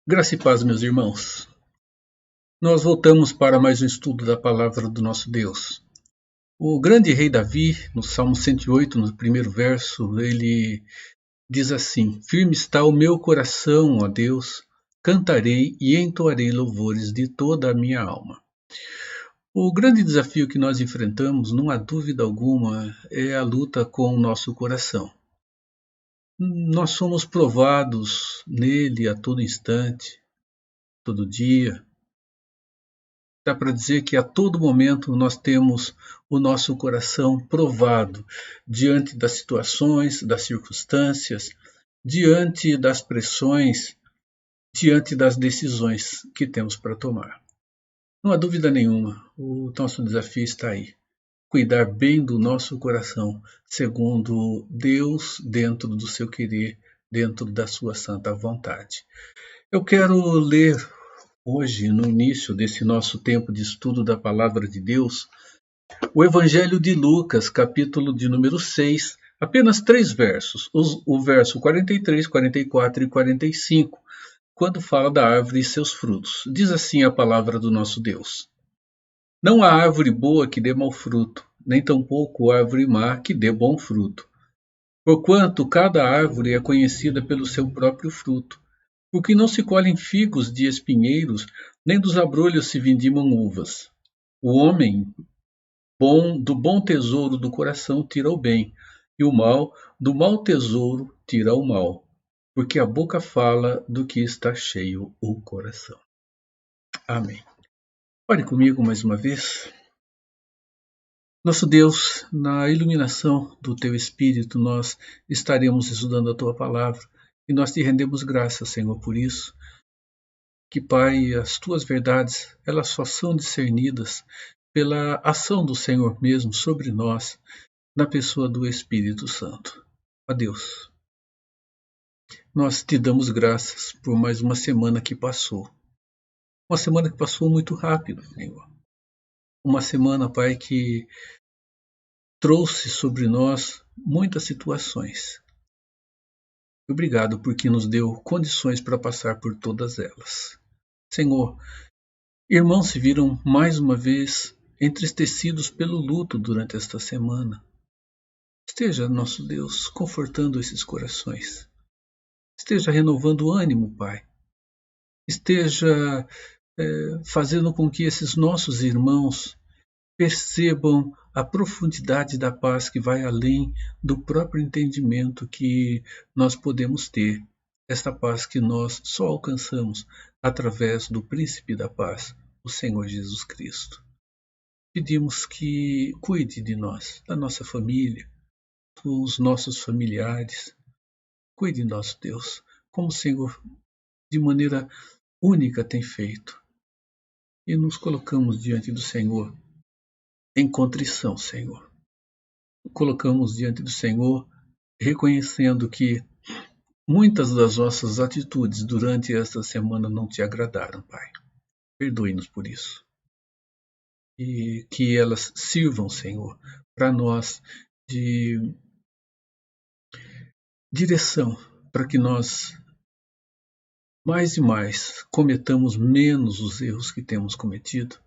Graça e paz, meus irmãos. Nós voltamos para mais um estudo da palavra do nosso Deus. O grande rei Davi, no Salmo 108, no primeiro verso, ele diz assim: Firme está o meu coração, ó Deus, cantarei e entoarei louvores de toda a minha alma. O grande desafio que nós enfrentamos, não há dúvida alguma, é a luta com o nosso coração. Nós somos provados nele a todo instante, todo dia. Dá para dizer que a todo momento nós temos o nosso coração provado diante das situações, das circunstâncias, diante das pressões, diante das decisões que temos para tomar. Não há dúvida nenhuma, o nosso desafio está aí. Cuidar bem do nosso coração, segundo Deus, dentro do seu querer, dentro da sua santa vontade. Eu quero ler hoje, no início desse nosso tempo de estudo da Palavra de Deus, o Evangelho de Lucas, capítulo de número 6, apenas 3 versos, o verso 43, 44 e 45, quando fala da árvore e seus frutos. Diz assim a palavra do nosso Deus: Não há árvore boa que dê mau fruto, nem tampouco árvore má que dê bom fruto. Porquanto cada árvore é conhecida pelo seu próprio fruto. Porque não se colhem figos de espinheiros, nem dos abrolhos se vindimam uvas. O homem do bom tesouro do coração tira o bem, e o mal do mau tesouro tira o mal. Porque a boca fala do que está cheio o coração. Amém. Ore comigo mais uma vez. Nosso Deus, na iluminação do Teu Espírito, nós estaremos estudando a Tua Palavra e nós Te rendemos graças, Senhor, por isso. Que, Pai, as Tuas verdades, elas só são discernidas pela ação do Senhor mesmo sobre nós, na pessoa do Espírito Santo. Ó Deus, nós Te damos graças por mais uma semana que passou. Uma semana que passou muito rápido, Senhor. Uma semana, Pai, que trouxe sobre nós muitas situações. Obrigado porque nos deu condições para passar por todas elas. Senhor, irmãos se viram mais uma vez entristecidos pelo luto durante esta semana. Esteja, nosso Deus, confortando esses corações. Esteja renovando o ânimo, Pai. Esteja fazendo com que esses nossos irmãos percebam a profundidade da paz que vai além do próprio entendimento que nós podemos ter. Esta paz que nós só alcançamos através do Príncipe da Paz, o Senhor Jesus Cristo. Pedimos que cuide de nós, da nossa família, dos nossos familiares. Cuide, nosso Deus, como o Senhor de maneira única tem feito. E nos colocamos diante do Senhor em contrição, Senhor. Colocamos diante do Senhor reconhecendo que muitas das nossas atitudes durante esta semana não Te agradaram, Pai. Perdoe-nos por isso. E que elas sirvam, Senhor, para nós de direção, para que nós mais e mais cometamos menos os erros que temos cometido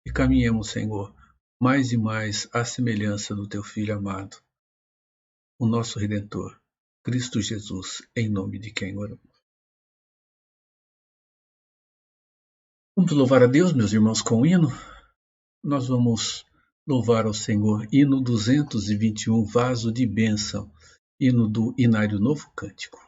e caminhemos, Senhor, mais e mais à semelhança do Teu Filho amado, o nosso Redentor, Cristo Jesus, em nome de quem oramos. Vamos louvar a Deus, meus irmãos, com o hino. Nós vamos louvar ao Senhor, hino 221, vaso de bênção, hino do Inário Novo Cântico.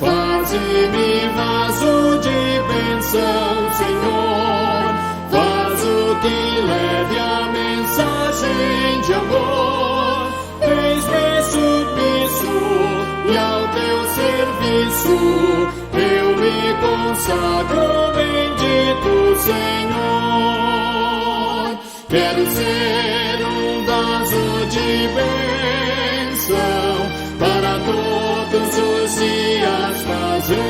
Faze-me vaso de bênção, Senhor. mensagem de amor. Eis-me submisso e ao teu serviço eu me consagro, bendito Senhor. Quero ser um vaso de bênção para todos os dias fazer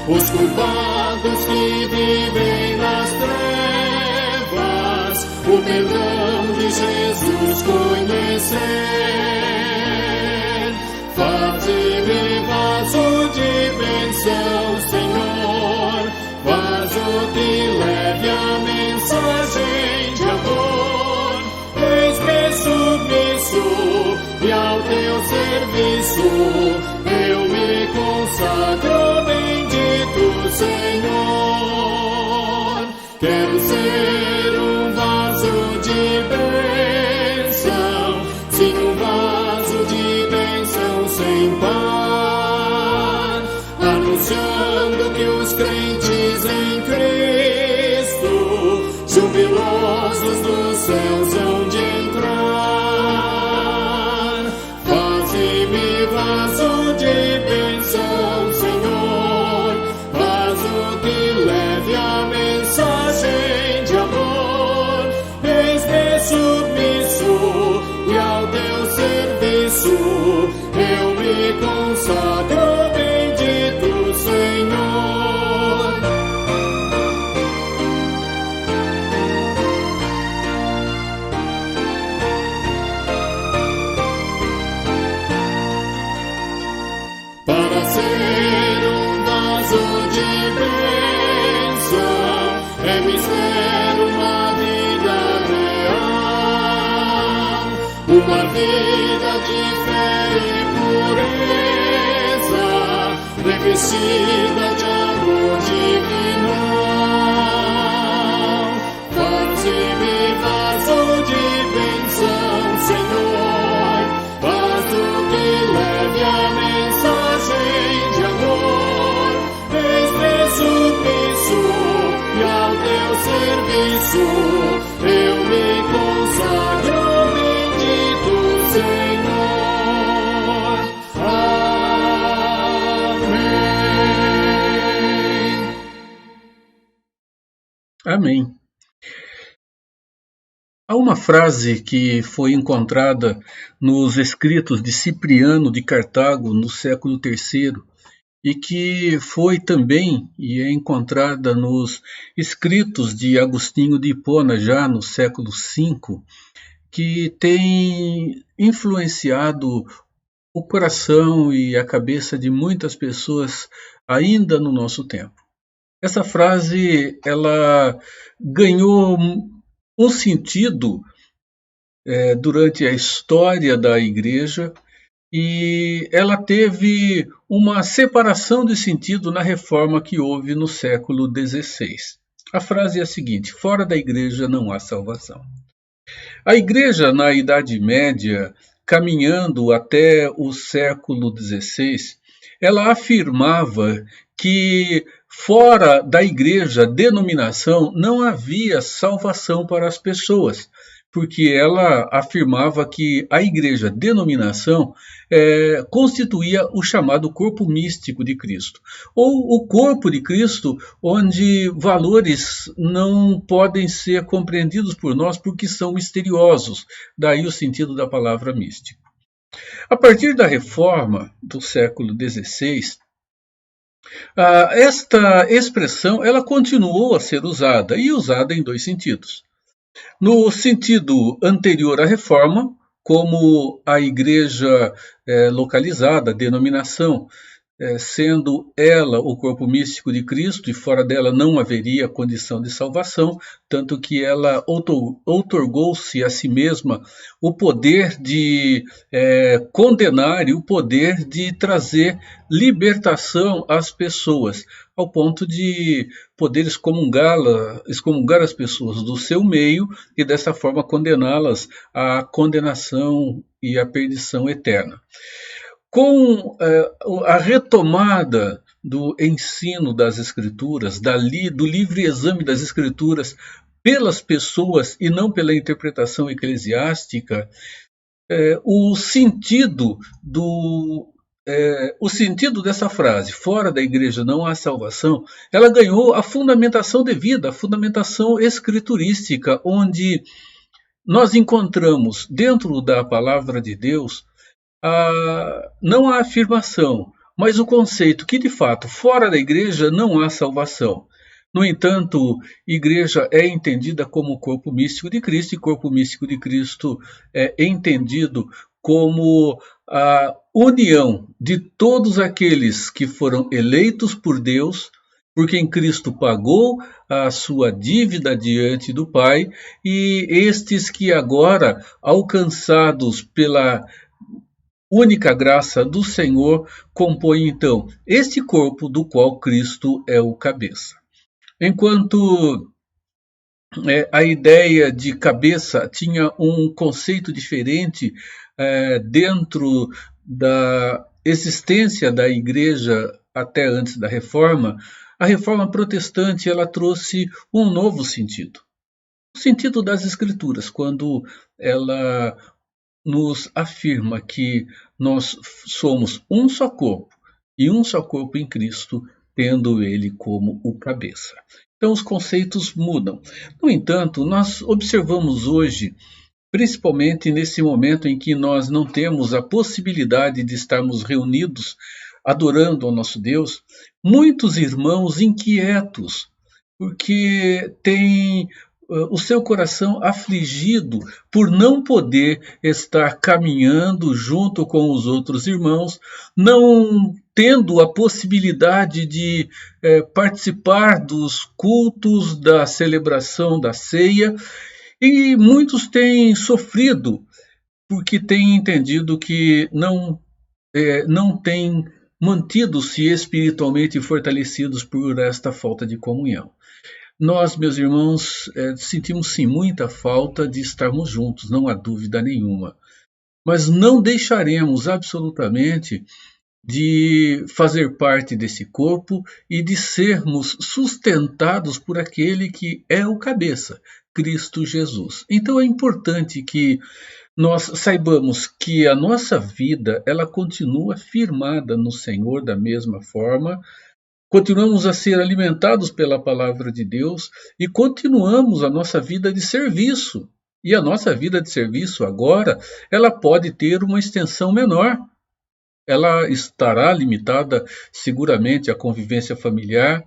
os culpados que vivem nas trevas o perdão de Jesus conhecer. Faze-me vaso de bênção, Senhor, vaso que leve a mensagem de amor. Eis-me submisso e ao teu serviço eu me consagro, bendito Senhor. Quero ser um vaso de bênção, sim, um vaso de bênção sem par, anunciando que os crentes em Cristo, jubilosos dos céus hão de entrar. Faze-me vaso de bênção, Senhor, vaso que leve a mensagem de amor. Eis-me submisso e ao teu serviço eu me consagro, bendito Senhor. Para ser um vaso de bênção é mistério uma vida real, uma vida de fé e pureza, revestida de amor divinal. Faze-me vaso de bênção, Senhor, vaso que leve a mensagem de amor. Eis-me submisso e ao teu serviço eu me consagro, bendito Senhor. Amém. Amém. Há uma frase que foi encontrada nos escritos de Cipriano de Cartago no século III e que foi também e é encontrada nos escritos de Agostinho de Hipona já no século V, que tem influenciado o coração e a cabeça de muitas pessoas ainda no nosso tempo. Essa frase ela ganhou um sentido durante a história da Igreja e ela teve uma separação de sentido na reforma que houve no século XVI. A frase é a seguinte: fora da Igreja não há salvação. A Igreja, na Idade Média, caminhando até o século XVI, ela afirmava que fora da igreja, denominação, não havia salvação para as pessoas, porque ela afirmava que a igreja, denominação, constituía o chamado corpo místico de Cristo, ou o corpo de Cristo, onde valores não podem ser compreendidos por nós porque são misteriosos, daí o sentido da palavra místico. A partir da reforma do século XVI, esta expressão ela continuou a ser usada, e usada em dois sentidos. No sentido anterior à reforma, como a igreja localizada, a denominação, sendo ela o corpo místico de Cristo, e fora dela não haveria condição de salvação, tanto que ela outorgou-se a si mesma o poder de condenar e o poder de trazer libertação às pessoas, ao ponto de poder excomungar as pessoas do seu meio e dessa forma condená-las à condenação e à perdição eterna. Com a retomada do ensino das Escrituras, do livre exame das Escrituras, pelas pessoas e não pela interpretação eclesiástica, o sentido dessa frase, fora da igreja não há salvação, ela ganhou a fundamentação devida, a fundamentação escriturística, onde nós encontramos dentro da palavra de Deus não a afirmação, mas o conceito que de fato fora da igreja não há salvação. No entanto, igreja é entendida como o corpo místico de Cristo, e corpo místico de Cristo é entendido como a união de todos aqueles que foram eleitos por Deus, porque em Cristo pagou a sua dívida diante do Pai, e estes que agora, alcançados pela única graça do Senhor, compõem então este corpo do qual Cristo é o cabeça. Enquanto a ideia de cabeça tinha um conceito diferente dentro da existência da igreja até antes da Reforma, a Reforma Protestante ela trouxe um novo sentido. O sentido das Escrituras, quando ela nos afirma que nós somos um só corpo e um só corpo em Cristo, tendo ele como o cabeça. Então os conceitos mudam. No entanto, nós observamos hoje, principalmente nesse momento em que nós não temos a possibilidade de estarmos reunidos adorando ao nosso Deus, muitos irmãos inquietos, porque têm o seu coração afligido por não poder estar caminhando junto com os outros irmãos, não tendo a possibilidade de participar dos cultos, da celebração da ceia, e muitos têm sofrido porque têm entendido que não têm mantido-se espiritualmente fortalecidos por esta falta de comunhão. Nós, meus irmãos, sentimos sim muita falta de estarmos juntos, não há dúvida nenhuma. Mas não deixaremos absolutamente de fazer parte desse corpo e de sermos sustentados por aquele que é o cabeça, Cristo Jesus. Então é importante que nós saibamos que a nossa vida ela continua firmada no Senhor da mesma forma. Continuamos a ser alimentados pela palavra de Deus e continuamos a nossa vida de serviço. E a nossa vida de serviço agora, ela pode ter uma extensão menor. Ela estará limitada seguramente à convivência familiar,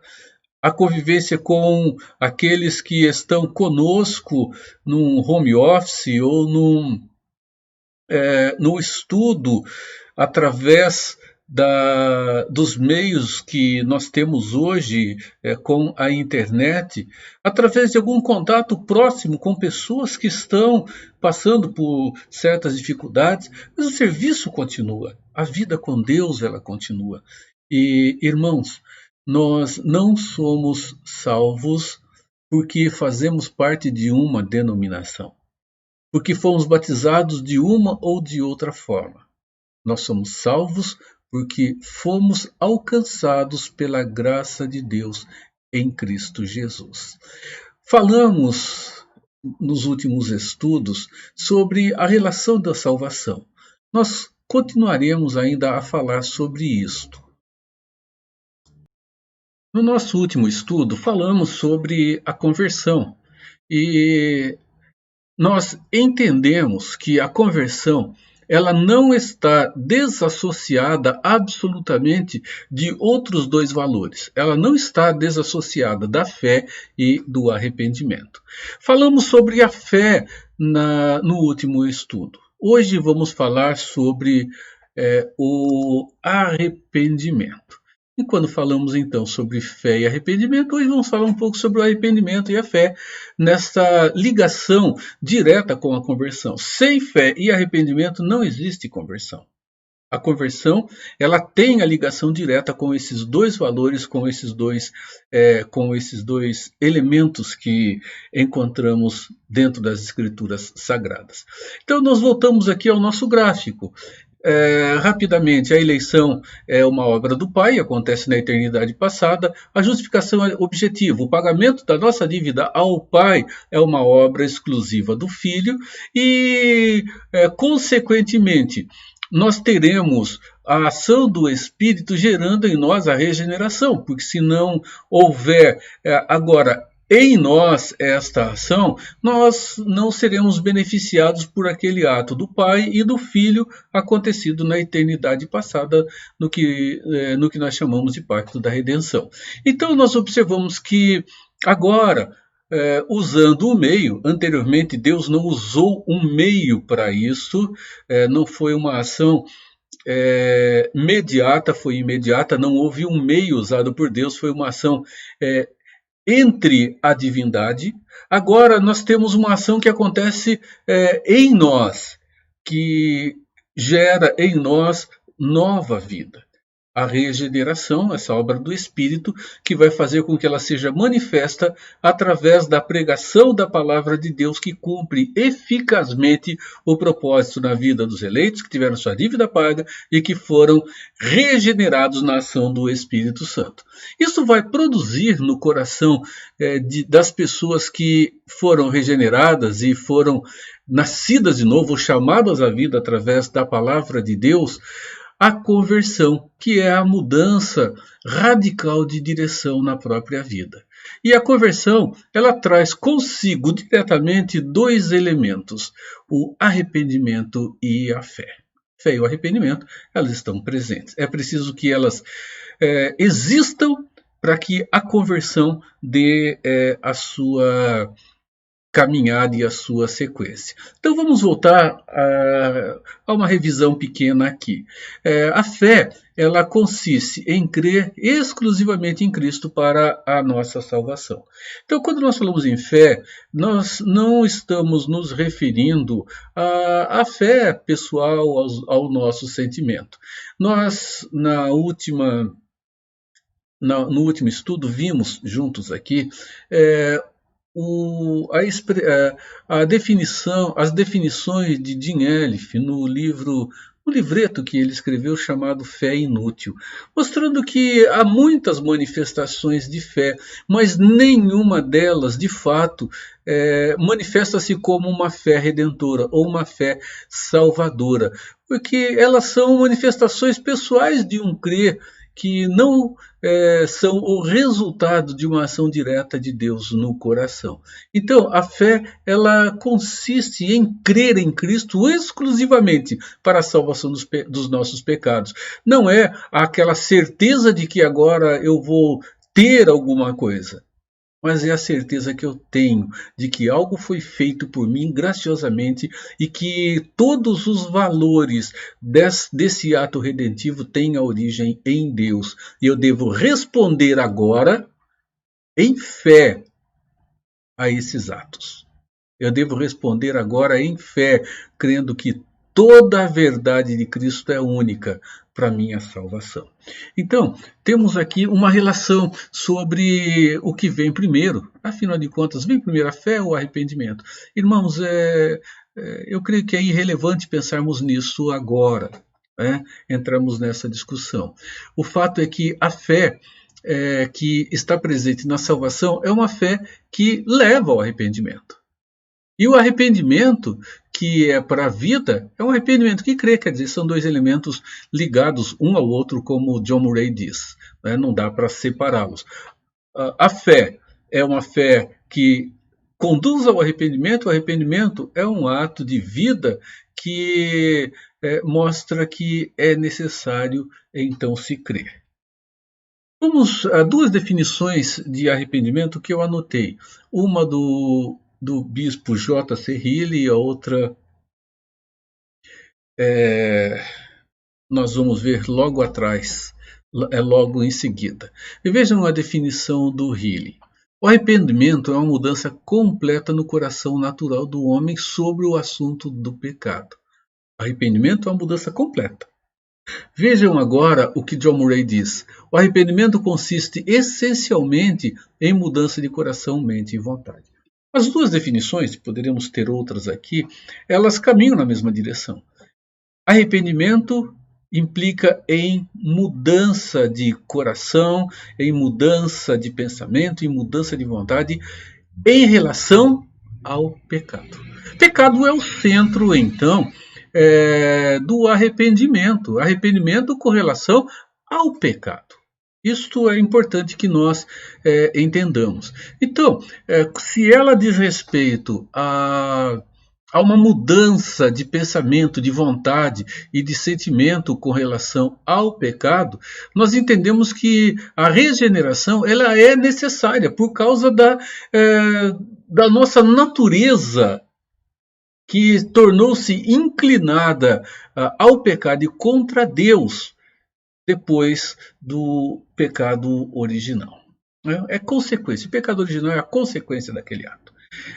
à convivência com aqueles que estão conosco num home office ou no estudo através dos meios que nós temos hoje com a internet, através de algum contato próximo com pessoas que estão passando por certas dificuldades, mas o serviço continua, a vida com Deus ela continua. E, irmãos, nós não somos salvos porque fazemos parte de uma denominação, porque fomos batizados de uma ou de outra forma. Nós somos salvos porque fomos alcançados pela graça de Deus em Cristo Jesus. Falamos nos últimos estudos sobre a relação da salvação. Nós continuaremos ainda a falar sobre isto. No nosso último estudo, falamos sobre a conversão e nós entendemos que a conversão ela não está desassociada absolutamente de outros dois valores. Ela não está desassociada da fé e do arrependimento. Falamos sobre a fé no último estudo. Hoje vamos falar sobre o arrependimento. E quando falamos então sobre fé e arrependimento, hoje vamos falar um pouco sobre o arrependimento e a fé nessa ligação direta com a conversão. Sem fé e arrependimento não existe conversão. A conversão ela tem a ligação direta com esses dois valores, com esses dois elementos que encontramos dentro das Escrituras Sagradas. Então nós voltamos aqui ao nosso gráfico. Rapidamente, a eleição é uma obra do Pai, acontece na eternidade passada. A justificação é objetiva. O pagamento da nossa dívida ao Pai é uma obra exclusiva do Filho e, consequentemente, nós teremos a ação do Espírito gerando em nós a regeneração, porque se não houver agora em nós esta ação, nós não seremos beneficiados por aquele ato do Pai e do Filho acontecido na eternidade passada, no que nós chamamos de pacto da redenção. Então nós observamos que agora, usando o meio, anteriormente Deus não usou um meio para isso, não foi uma ação imediata, foi imediata, não houve um meio usado por Deus, foi uma ação entre a divindade. Agora nós temos uma ação que acontece em nós, que gera em nós nova vida. A regeneração, essa obra do Espírito, que vai fazer com que ela seja manifesta através da pregação da palavra de Deus, que cumpre eficazmente o propósito na vida dos eleitos, que tiveram sua dívida paga e que foram regenerados na ação do Espírito Santo. Isso vai produzir no coração das pessoas que foram regeneradas e foram nascidas de novo, chamadas à vida através da palavra de Deus, a conversão, que é a mudança radical de direção na própria vida. E a conversão, ela traz consigo diretamente dois elementos, o arrependimento e a fé. Fé e o arrependimento, elas estão presentes. É preciso que elas existam para que a conversão dê a sua caminhada e a sua sequência. Então vamos voltar a uma revisão pequena aqui. A fé, ela consiste em crer exclusivamente em Cristo para a nossa salvação. Então, quando nós falamos em fé, nós não estamos nos referindo à fé pessoal, ao nosso sentimento. Nós, no último estudo, vimos juntos aqui as definições de Jim Elliff no livreto que ele escreveu chamado Fé Inútil, mostrando que há muitas manifestações de fé, mas nenhuma delas, de fato, manifesta-se como uma fé redentora ou uma fé salvadora, porque elas são manifestações pessoais de um crer que não são o resultado de uma ação direta de Deus no coração. Então, a fé, ela consiste em crer em Cristo exclusivamente para a salvação dos nossos pecados. Não é aquela certeza de que agora eu vou ter alguma coisa, mas é a certeza que eu tenho de que algo foi feito por mim graciosamente e que todos os valores desse ato redentivo têm a origem em Deus. E eu devo responder agora em fé a esses atos. Eu devo responder agora em fé, crendo que toda a verdade de Cristo é única para minha salvação. Então, temos aqui uma relação sobre o que vem primeiro. Afinal de contas, vem primeiro a fé ou o arrependimento? Irmãos, eu creio que é irrelevante pensarmos nisso agora. Entramos nessa discussão. O fato é que a fé que está presente na salvação é uma fé que leva ao arrependimento. E o arrependimento, que é para a vida, é um arrependimento que crê, quer dizer, são dois elementos ligados um ao outro, como John Murray diz, não dá para separá-los. A fé é uma fé que conduz ao arrependimento, o arrependimento é um ato de vida que mostra que é necessário, então, se crer. Vamos a duas definições de arrependimento que eu anotei. Uma do bispo J.C. Healy e a outra nós vamos ver logo atrás, logo em seguida. E vejam a definição do Healy. O arrependimento é uma mudança completa no coração natural do homem sobre o assunto do pecado. Arrependimento é uma mudança completa. Vejam agora o que John Murray diz. O arrependimento consiste essencialmente em mudança de coração, mente e vontade. As duas definições, poderíamos ter outras aqui, elas caminham na mesma direção. Arrependimento implica em mudança de coração, em mudança de pensamento, em mudança de vontade em relação ao pecado. Pecado é o centro, então, do arrependimento. Arrependimento com relação ao pecado. Isto é importante que nós entendamos. Então, se ela diz respeito a uma mudança de pensamento, de vontade e de sentimento com relação ao pecado, nós entendemos que a regeneração ela é necessária por causa da nossa natureza que tornou-se inclinada ao pecado e contra Deus depois do pecado original. É consequência. O pecado original é a consequência daquele ato.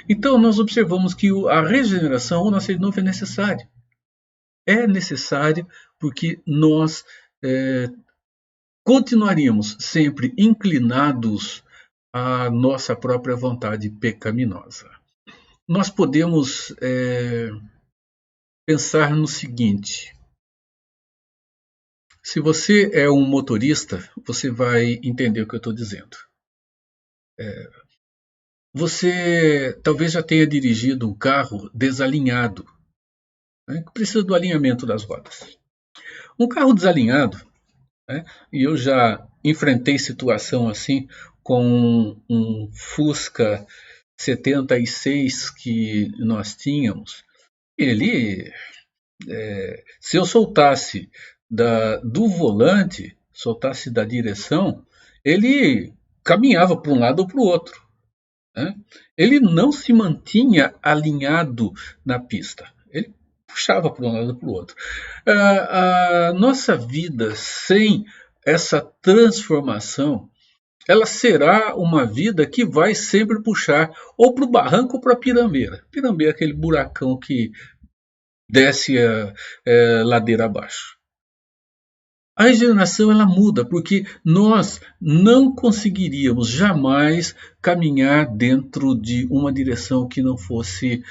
Então, nós observamos que a regeneração, o nascer de novo, é necessário. É necessário porque nós continuaríamos sempre inclinados à nossa própria vontade pecaminosa. Nós podemos pensar no seguinte: se você é um motorista, você vai entender o que eu estou dizendo. Você talvez já tenha dirigido um carro desalinhado, né, que precisa do alinhamento das rodas. Um carro desalinhado, né, e eu já enfrentei situação assim com um Fusca 76 que nós tínhamos. Ele, se eu soltasse do volante, soltasse da direção, ele caminhava para um lado ou para o outro. Ele não se mantinha alinhado na pista. Ele puxava para um lado ou para o outro. A nossa vida sem essa transformação, ela será uma vida que vai sempre puxar ou para o barranco ou para a pirambeira. Pirambeira é aquele buracão que desce a ladeira abaixo. A regeneração ela muda porque nós não conseguiríamos jamais caminhar dentro de uma direção que não fosse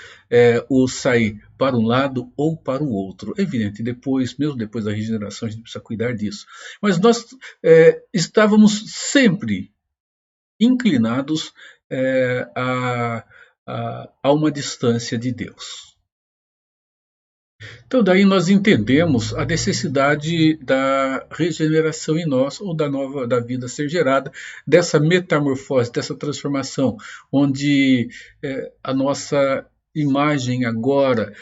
ou sair para um lado ou para o outro. Evidente, mesmo depois da regeneração, a gente precisa cuidar disso. Mas nós estávamos sempre inclinados a uma distância de Deus. Então, daí nós entendemos a necessidade da regeneração em nós, ou da vida ser gerada, dessa metamorfose, dessa transformação, onde a nossa imagem agora,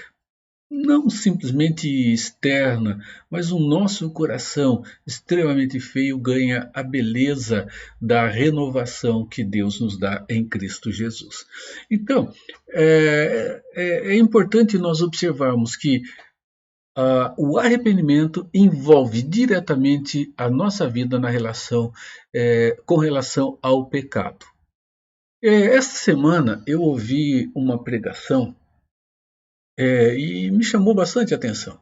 não simplesmente externa, mas o nosso coração extremamente feio ganha a beleza da renovação que Deus nos dá em Cristo Jesus. Então, é importante nós observarmos que o arrependimento envolve diretamente a nossa vida com relação ao pecado. Esta semana eu ouvi uma pregação e me chamou bastante atenção.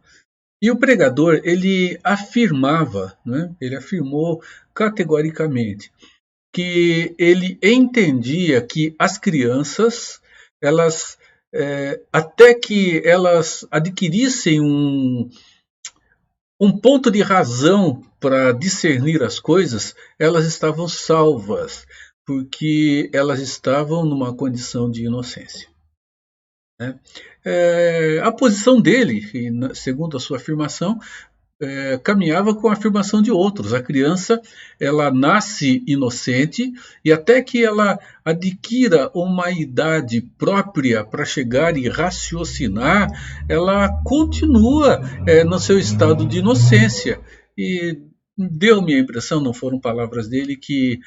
E o pregador, ele afirmou categoricamente que ele entendia que as crianças, elas, até que elas adquirissem um ponto de razão para discernir as coisas, elas estavam salvas, porque elas estavam numa condição de inocência. A posição dele, segundo a sua afirmação, caminhava com a afirmação de outros. A criança, ela nasce inocente e até que ela adquira uma idade própria para chegar e raciocinar, ela continua no seu estado de inocência. E deu-me a impressão, não foram palavras dele, que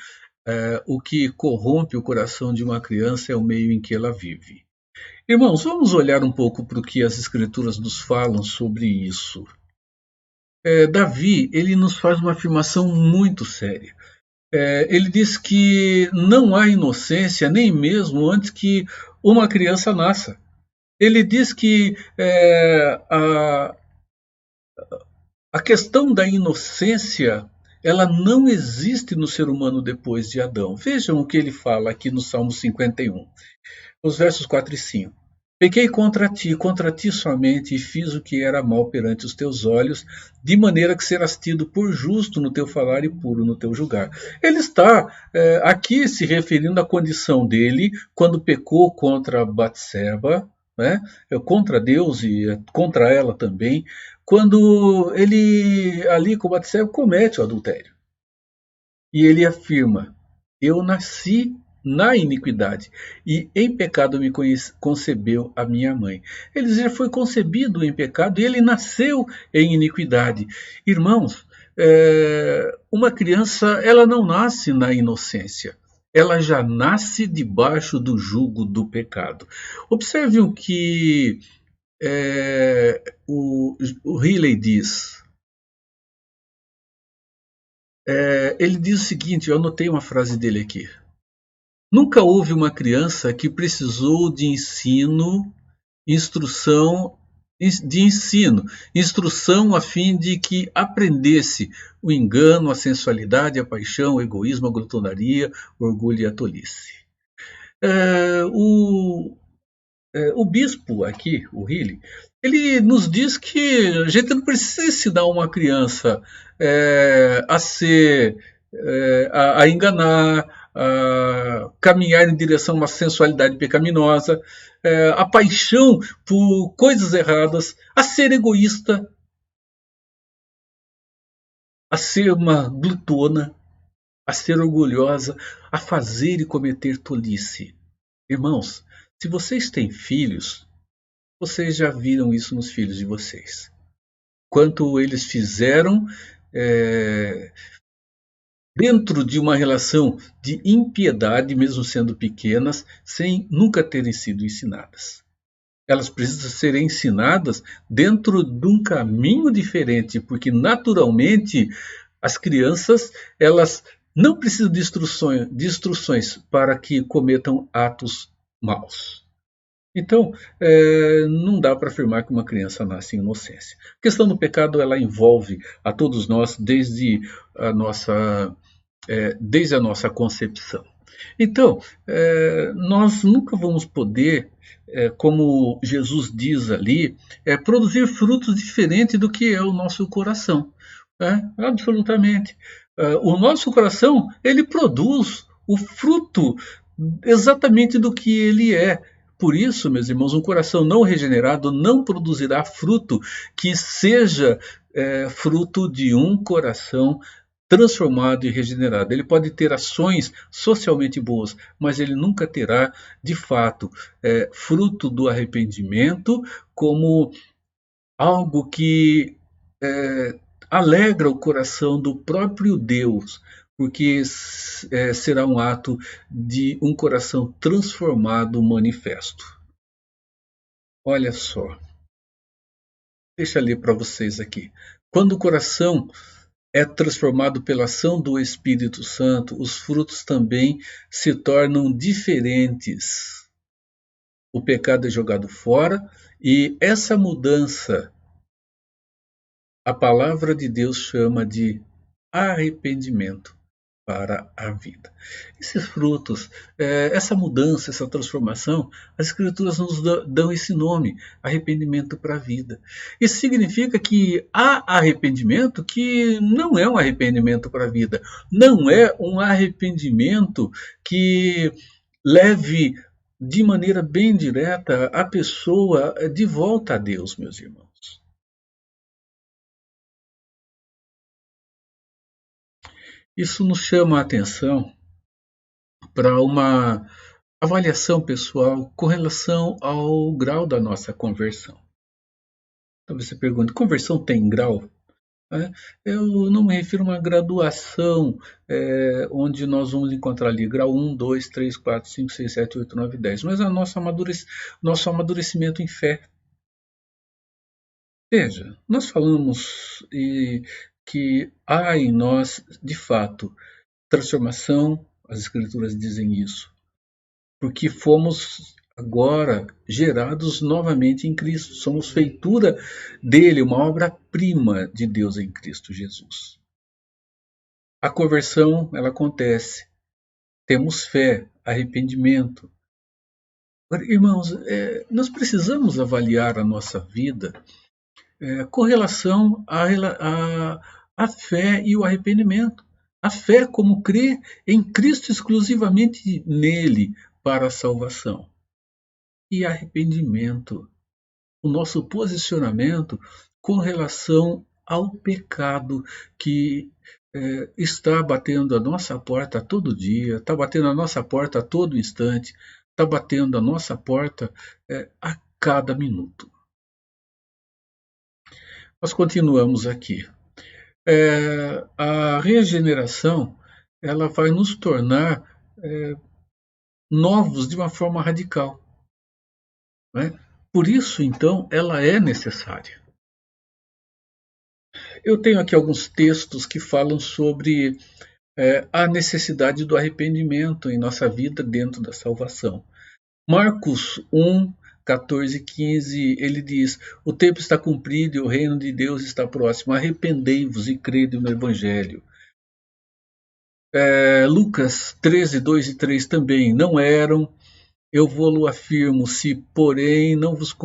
o que corrompe o coração de uma criança é o meio em que ela vive. Irmãos, vamos olhar um pouco para o que as Escrituras nos falam sobre isso. Davi, ele nos faz uma afirmação muito séria. Ele diz que não há inocência nem mesmo antes que uma criança nasça. Ele diz que a questão da inocência, ela não existe no ser humano depois de Adão. Vejam o que ele fala aqui no Salmo 51, os versos 4 e 5. Pequei contra ti somente, e fiz o que era mal perante os teus olhos, de maneira que serás tido por justo no teu falar e puro no teu julgar. Ele está aqui se referindo à condição dele quando pecou contra Batseba, né, contra Deus e contra ela também, quando ele ali com Batseba comete o adultério. E ele afirma: eu nasci na iniquidade, e em pecado me concebeu a minha mãe. Ele já foi concebido em pecado e ele nasceu em iniquidade. Irmãos, uma criança, ela não nasce na inocência. Ela já nasce debaixo do jugo do pecado. Observe o que o Riley diz. Ele diz o seguinte, eu anotei uma frase dele aqui. Nunca houve uma criança que precisou de instrução a fim de que aprendesse o engano, a sensualidade, a paixão, o egoísmo, a glutonaria, o orgulho e a tolice. O bispo aqui, o Riley, ele nos diz que a gente não precisa ensinar uma criança a enganar, a caminhar em direção a uma sensualidade pecaminosa, a paixão por coisas erradas, a ser egoísta, a ser uma glutona, a ser orgulhosa, a fazer e cometer tolice. Irmãos, se vocês têm filhos, vocês já viram isso nos filhos de vocês. Quanto eles fizeram dentro de uma relação de impiedade, mesmo sendo pequenas, sem nunca terem sido ensinadas. Elas precisam ser ensinadas dentro de um caminho diferente, porque naturalmente as crianças elas não precisam de instruções para que cometam atos maus. Então, não dá para afirmar que uma criança nasce em inocência. A questão do pecado ela envolve a todos nós desde a nossa concepção. Então, nós nunca vamos poder, como Jesus diz ali, produzir frutos diferentes do que é o nosso coração. Absolutamente. O nosso coração, ele produz o fruto exatamente do que ele é. Por isso, meus irmãos, um coração não regenerado não produzirá fruto que seja fruto de um coração transformado e regenerado. Ele pode ter ações socialmente boas, mas ele nunca terá, de fato, fruto do arrependimento como algo que alegra o coração do próprio Deus, porque será um ato de um coração transformado manifesto. Olha só, deixa eu ler para vocês aqui. Quando o coração é transformado pela ação do Espírito Santo, os frutos também se tornam diferentes. O pecado é jogado fora e essa mudança, a palavra de Deus chama de arrependimento para a vida. Esses frutos, essa mudança, essa transformação, as Escrituras nos dão esse nome, arrependimento para a vida. Isso significa que há arrependimento que não é um arrependimento para a vida, não é um arrependimento que leve de maneira bem direta a pessoa de volta a Deus, meus irmãos. Isso nos chama a atenção para uma avaliação pessoal com relação ao grau da nossa conversão. Talvez você pergunte, conversão tem grau? Eu não me refiro a uma graduação onde nós vamos encontrar ali grau 1, 2, 3, 4, 5, 6, 7, 8, 9, 10, mas a nosso amadurecimento em fé. Veja, nós falamos que há em nós, de fato, transformação, as Escrituras dizem isso, porque fomos agora gerados novamente em Cristo, somos feitura dele, uma obra-prima de Deus em Cristo Jesus. A conversão, ela acontece, temos fé, arrependimento, Agora, irmãos, nós precisamos avaliar a nossa vida com relação à fé e o arrependimento. A fé como crer em Cristo exclusivamente nele para a salvação. E arrependimento, o nosso posicionamento com relação ao pecado que está batendo a nossa porta todo dia, está batendo a nossa porta a todo instante, está batendo a nossa porta a cada minuto. Nós continuamos aqui. A regeneração ela vai nos tornar novos de uma forma radical. Né? Por isso, então, ela é necessária. Eu tenho aqui alguns textos que falam sobre a necessidade do arrependimento em nossa vida dentro da salvação. Marcos 1, 14 e 15, ele diz: o tempo está cumprido e o reino de Deus está próximo. Arrependei-vos e crede no Evangelho. Lucas 13, 2 e 3 também: não eram, eu vou-lo afirmo, se porém não vos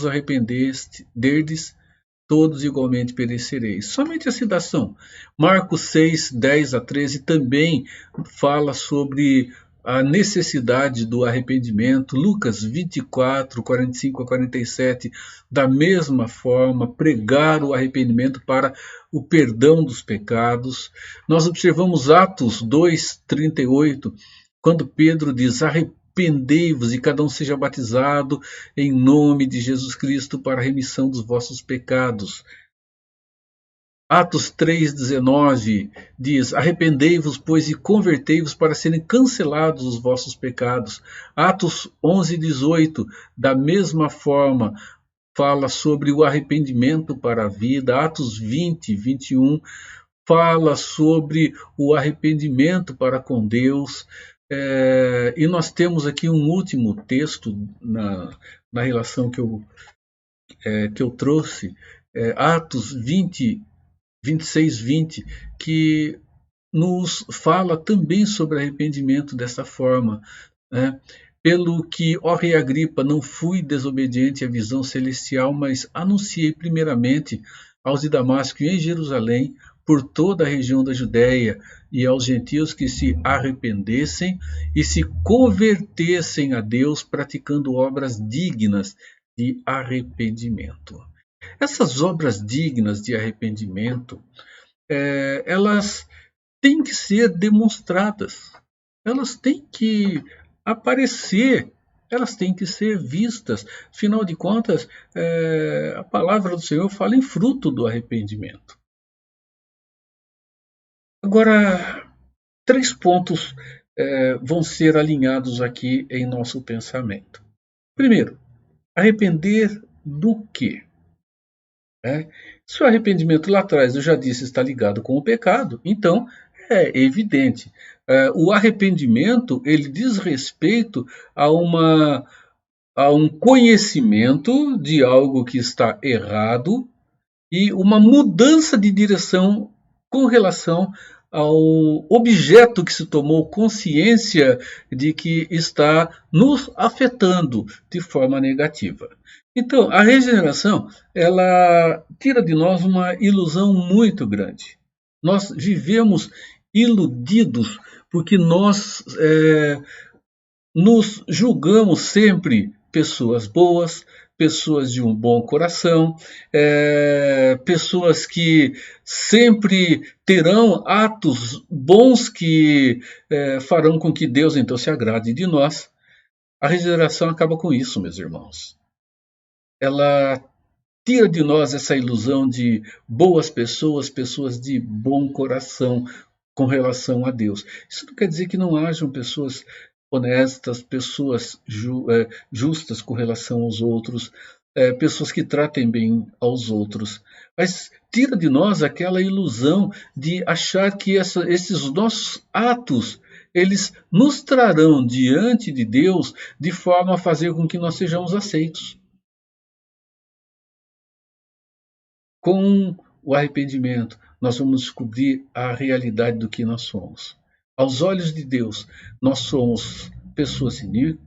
arrependerdes, todos igualmente perecereis. Somente a citação. Marcos 6, 10 a 13 também fala sobre a necessidade do arrependimento. Lucas 24, 45 a 47, da mesma forma, pregar o arrependimento para o perdão dos pecados. Nós observamos Atos 2, 38, quando Pedro diz: arrependei-vos e cada um seja batizado em nome de Jesus Cristo para a remissão dos vossos pecados. Atos 3,19 diz: arrependei-vos, pois, e convertei-vos para serem cancelados os vossos pecados. Atos 11,18, da mesma forma, fala sobre o arrependimento para a vida. Atos 20, 21, fala sobre o arrependimento para com Deus. E nós temos aqui um último texto na relação que eu trouxe, Atos 26, 20, que nos fala também sobre arrependimento dessa forma. Né? Pelo que, ó rei Agripa, não fui desobediente à visão celestial, mas anunciei primeiramente aos de Damasco e em Jerusalém, por toda a região da Judéia, e aos gentios que se arrependessem e se convertessem a Deus, praticando obras dignas de arrependimento. Essas obras dignas de arrependimento, elas têm que ser demonstradas, elas têm que aparecer, elas têm que ser vistas. Afinal de contas, a palavra do Senhor fala em fruto do arrependimento. Agora, 3 pontos vão ser alinhados aqui em nosso pensamento. Primeiro, arrepender do quê? Se o arrependimento lá atrás, eu já disse, está ligado com o pecado, então é evidente. O arrependimento, ele diz respeito a um conhecimento de algo que está errado e uma mudança de direção com relação ao objeto que se tomou consciência de que está nos afetando de forma negativa. Então, a regeneração, ela tira de nós uma ilusão muito grande. Nós vivemos iludidos porque nós nos julgamos sempre pessoas boas, pessoas de um bom coração, pessoas que sempre terão atos bons que farão com que Deus então se agrade de nós. A regeneração acaba com isso, meus irmãos. Ela tira de nós essa ilusão de boas pessoas, pessoas de bom coração com relação a Deus. Isso não quer dizer que não hajam pessoas honestas, pessoas justas com relação aos outros, pessoas que tratem bem aos outros. Mas tira de nós aquela ilusão de achar que esses nossos atos, eles nos trarão diante de Deus de forma a fazer com que nós sejamos aceitos. Com o arrependimento, nós vamos descobrir a realidade do que nós somos. Aos olhos de Deus, nós somos pessoas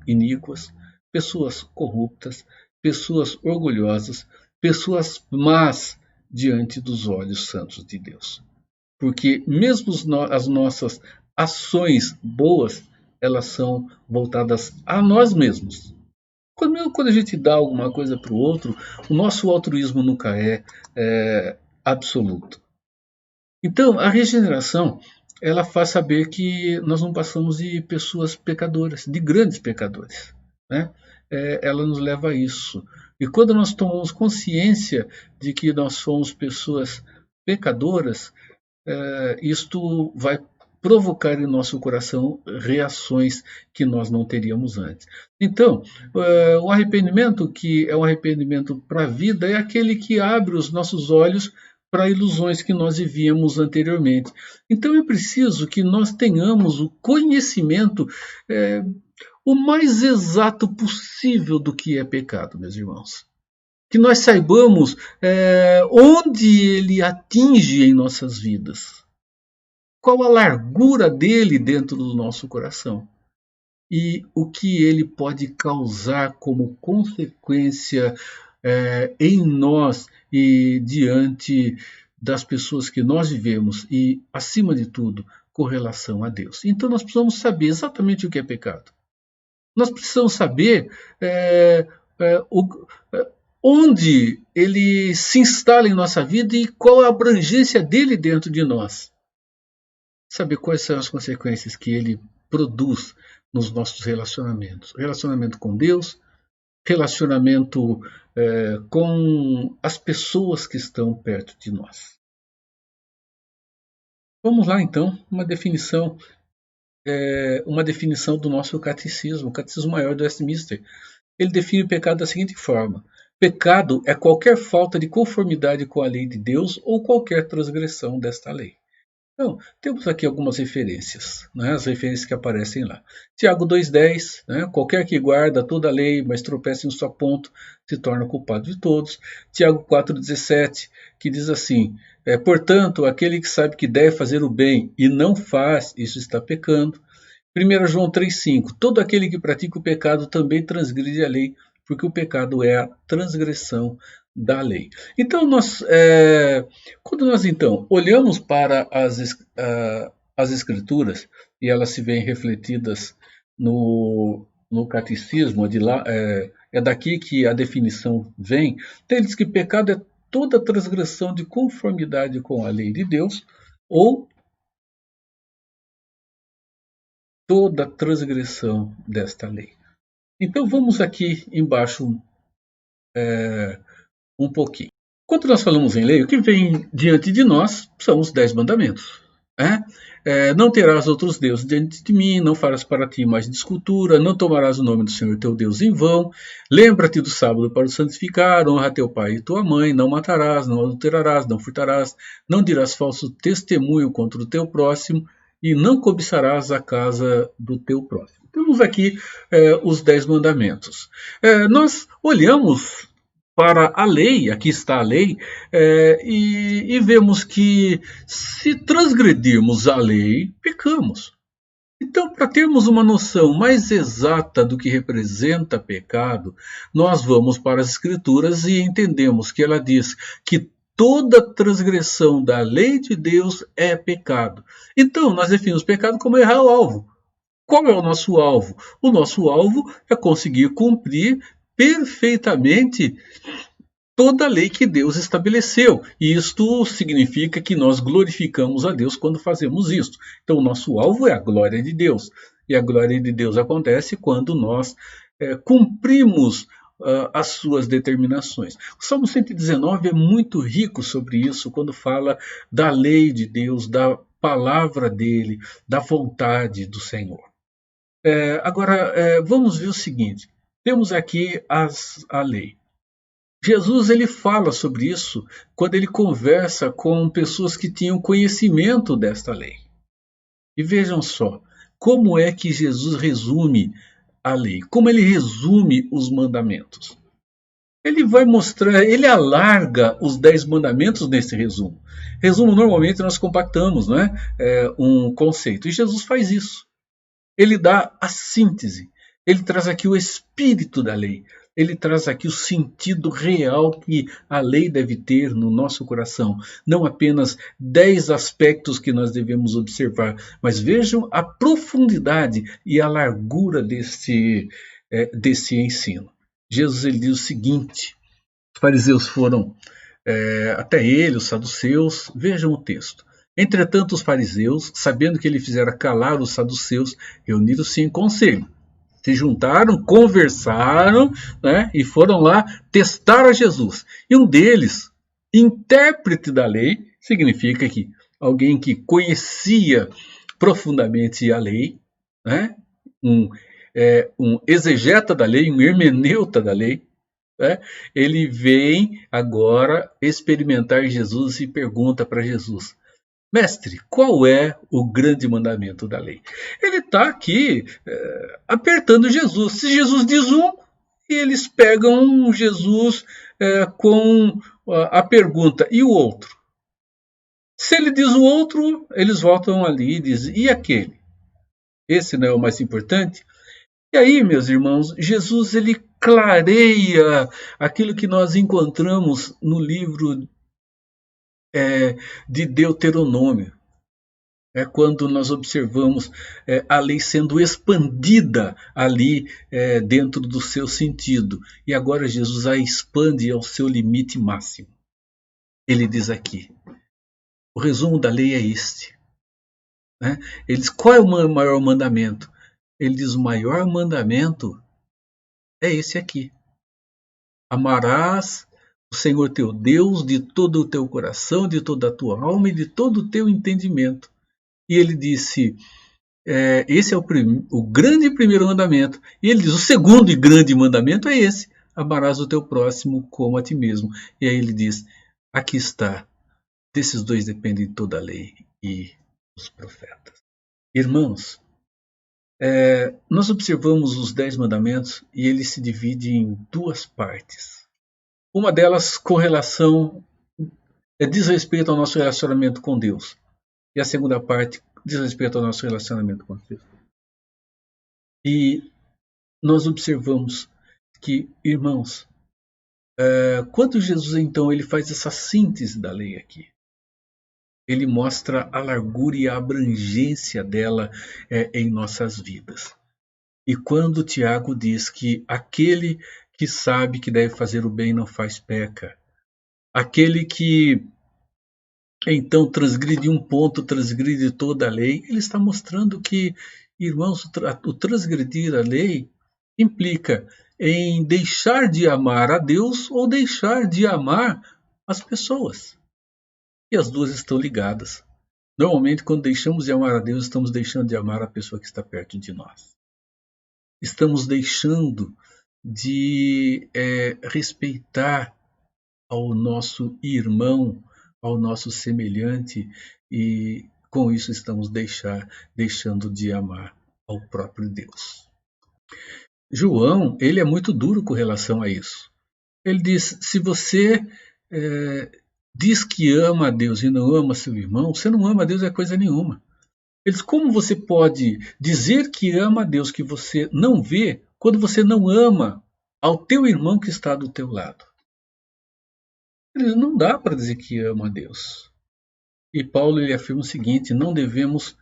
iníquas, pessoas corruptas, pessoas orgulhosas, pessoas más diante dos olhos santos de Deus. Porque mesmo as nossas ações boas, elas são voltadas a nós mesmos. Quando a gente dá alguma coisa para o outro, o nosso altruísmo nunca é absoluto. Então, a regeneração, ela faz saber que nós não passamos de pessoas pecadoras, de grandes pecadores, né? Ela nos leva a isso. E quando nós tomamos consciência de que nós somos pessoas pecadoras, isto vai provocar em nosso coração reações que nós não teríamos antes. Então, o arrependimento, que é um arrependimento para a vida, é aquele que abre os nossos olhos para ilusões que nós vivíamos anteriormente. Então é preciso que nós tenhamos o conhecimento o mais exato possível do que é pecado, meus irmãos. Que nós saibamos onde ele atinge em nossas vidas. Qual a largura dele dentro do nosso coração. E o que ele pode causar como consequência em nós e diante das pessoas que nós vivemos e, acima de tudo, com relação a Deus. Então nós precisamos saber exatamente o que é pecado. Nós precisamos saber onde ele se instala em nossa vida e qual a abrangência dele dentro de nós. Saber quais são as consequências que ele produz nos nossos relacionamentos. Relacionamento com Deus, relacionamento com as pessoas que estão perto de nós. Vamos lá então, uma definição do nosso catecismo, o Catecismo Maior do Westminster. Ele define o pecado da seguinte forma: pecado é qualquer falta de conformidade com a lei de Deus ou qualquer transgressão desta lei. Então, temos aqui algumas referências, né, as referências que aparecem lá. Tiago 2,10, né, qualquer que guarda toda a lei, mas tropeça em um só ponto, se torna culpado de todos. Tiago 4,17, que diz assim, portanto, aquele que sabe que deve fazer o bem e não faz, isso está pecando. 1 João 3,5, todo aquele que pratica o pecado também transgride a lei, porque o pecado é a transgressão da lei. Então, quando nós então olhamos para as Escrituras, e elas se veem refletidas no catecismo, é daqui que a definição vem, então, ele diz que pecado é toda transgressão de conformidade com a lei de Deus, ou toda transgressão desta lei. Então vamos aqui embaixo um pouquinho. Quando nós falamos em lei, o que vem diante de nós são os 10 mandamentos. Não terás outros deuses diante de mim, não farás para ti mais de escultura, não tomarás o nome do Senhor teu Deus em vão, lembra-te do sábado para o santificar, honra teu pai e tua mãe, não matarás, não adulterarás, não furtarás, não dirás falso testemunho contra o teu próximo e não cobiçarás a casa do teu próximo. Temos aqui os 10 mandamentos. Nós olhamos para a lei, aqui está a lei, e vemos que se transgredirmos a lei, pecamos. Então, para termos uma noção mais exata do que representa pecado, nós vamos para as Escrituras e entendemos que ela diz que toda transgressão da lei de Deus é pecado. Então, nós definimos pecado como errar o alvo. Qual é o nosso alvo? O nosso alvo é conseguir cumprir perfeitamente toda a lei que Deus estabeleceu. E isto significa que nós glorificamos a Deus quando fazemos isso. Então, o nosso alvo é a glória de Deus. E a glória de Deus acontece quando nós cumprimos as suas determinações. O Salmo 119 é muito rico sobre isso, quando fala da lei de Deus, da palavra dele, da vontade do Senhor. Agora, vamos ver o seguinte. Temos aqui a lei. Jesus ele fala sobre isso quando ele conversa com pessoas que tinham conhecimento desta lei. E vejam só, como é que Jesus resume a lei, como ele resume os mandamentos. Ele vai mostrar, ele alarga os 10 mandamentos nesse resumo. Resumo, normalmente nós compactamos, um conceito, e Jesus faz isso. Ele dá a síntese. Ele traz aqui o espírito da lei. Ele traz aqui o sentido real que a lei deve ter no nosso coração. Não apenas 10 aspectos que nós devemos observar, mas vejam a profundidade e a largura desse ensino. Jesus ele diz o seguinte: os fariseus foram até ele, os saduceus. Vejam o texto. Entretanto, os fariseus, sabendo que ele fizera calar os saduceus, reuniram-se em conselho. Se juntaram, conversaram, né, e foram lá testar a Jesus. E um deles, intérprete da lei, significa que alguém que conhecia profundamente a lei, né, um exegeta da lei, um hermeneuta da lei, né, ele vem agora experimentar Jesus e pergunta para Jesus: Mestre, qual é o grande mandamento da lei? Ele está aqui apertando Jesus. Se Jesus diz um, eles pegam Jesus com a pergunta, e o outro? Se ele diz o outro, eles voltam ali e dizem, e aquele? Esse não é o mais importante? E aí, meus irmãos, Jesus ele clareia aquilo que nós encontramos no livro de Deuteronômio. É quando nós observamos a lei sendo expandida ali dentro do seu sentido. E agora Jesus a expande ao seu limite máximo. Ele diz aqui, o resumo da lei é este. Né? Ele diz, qual é o maior mandamento? Ele diz, o maior mandamento é esse aqui. Amarás o Senhor teu Deus de todo o teu coração, de toda a tua alma e de todo o teu entendimento. E ele disse, esse é o grande primeiro mandamento. E ele diz, o segundo e grande mandamento é esse, amarás o teu próximo como a ti mesmo. E aí ele diz, aqui está, desses dois depende toda a lei e os profetas. Irmãos, nós observamos os 10 mandamentos e ele se divide em duas partes. Uma delas com relação, diz respeito ao nosso relacionamento com Deus. E a segunda parte diz respeito ao nosso relacionamento com Deus. E nós observamos que, irmãos, quando Jesus então ele faz essa síntese da lei aqui, ele mostra a largura e a abrangência dela em nossas vidas. E quando Tiago diz que aquele que sabe que deve fazer o bem não faz peca, aquele que então transgride um ponto, transgride toda a lei, ele está mostrando que, irmãos, o transgredir a lei implica em deixar de amar a Deus ou deixar de amar as pessoas. E as duas estão ligadas. Normalmente, quando deixamos de amar a Deus, estamos deixando de amar a pessoa que está perto de nós. Estamos deixando de respeitar ao nosso irmão, ao nosso semelhante, e com isso estamos deixando de amar ao próprio Deus. João, ele é muito duro com relação a isso. Ele diz, se você diz que ama a Deus e não ama seu irmão, você não ama a Deus é coisa nenhuma. Ele diz, como você pode dizer que ama a Deus que você não vê, quando você não ama ao teu irmão que está do teu lado? Ele diz, não dá para dizer que ama a Deus. E Paulo ele afirma o seguinte, não devemos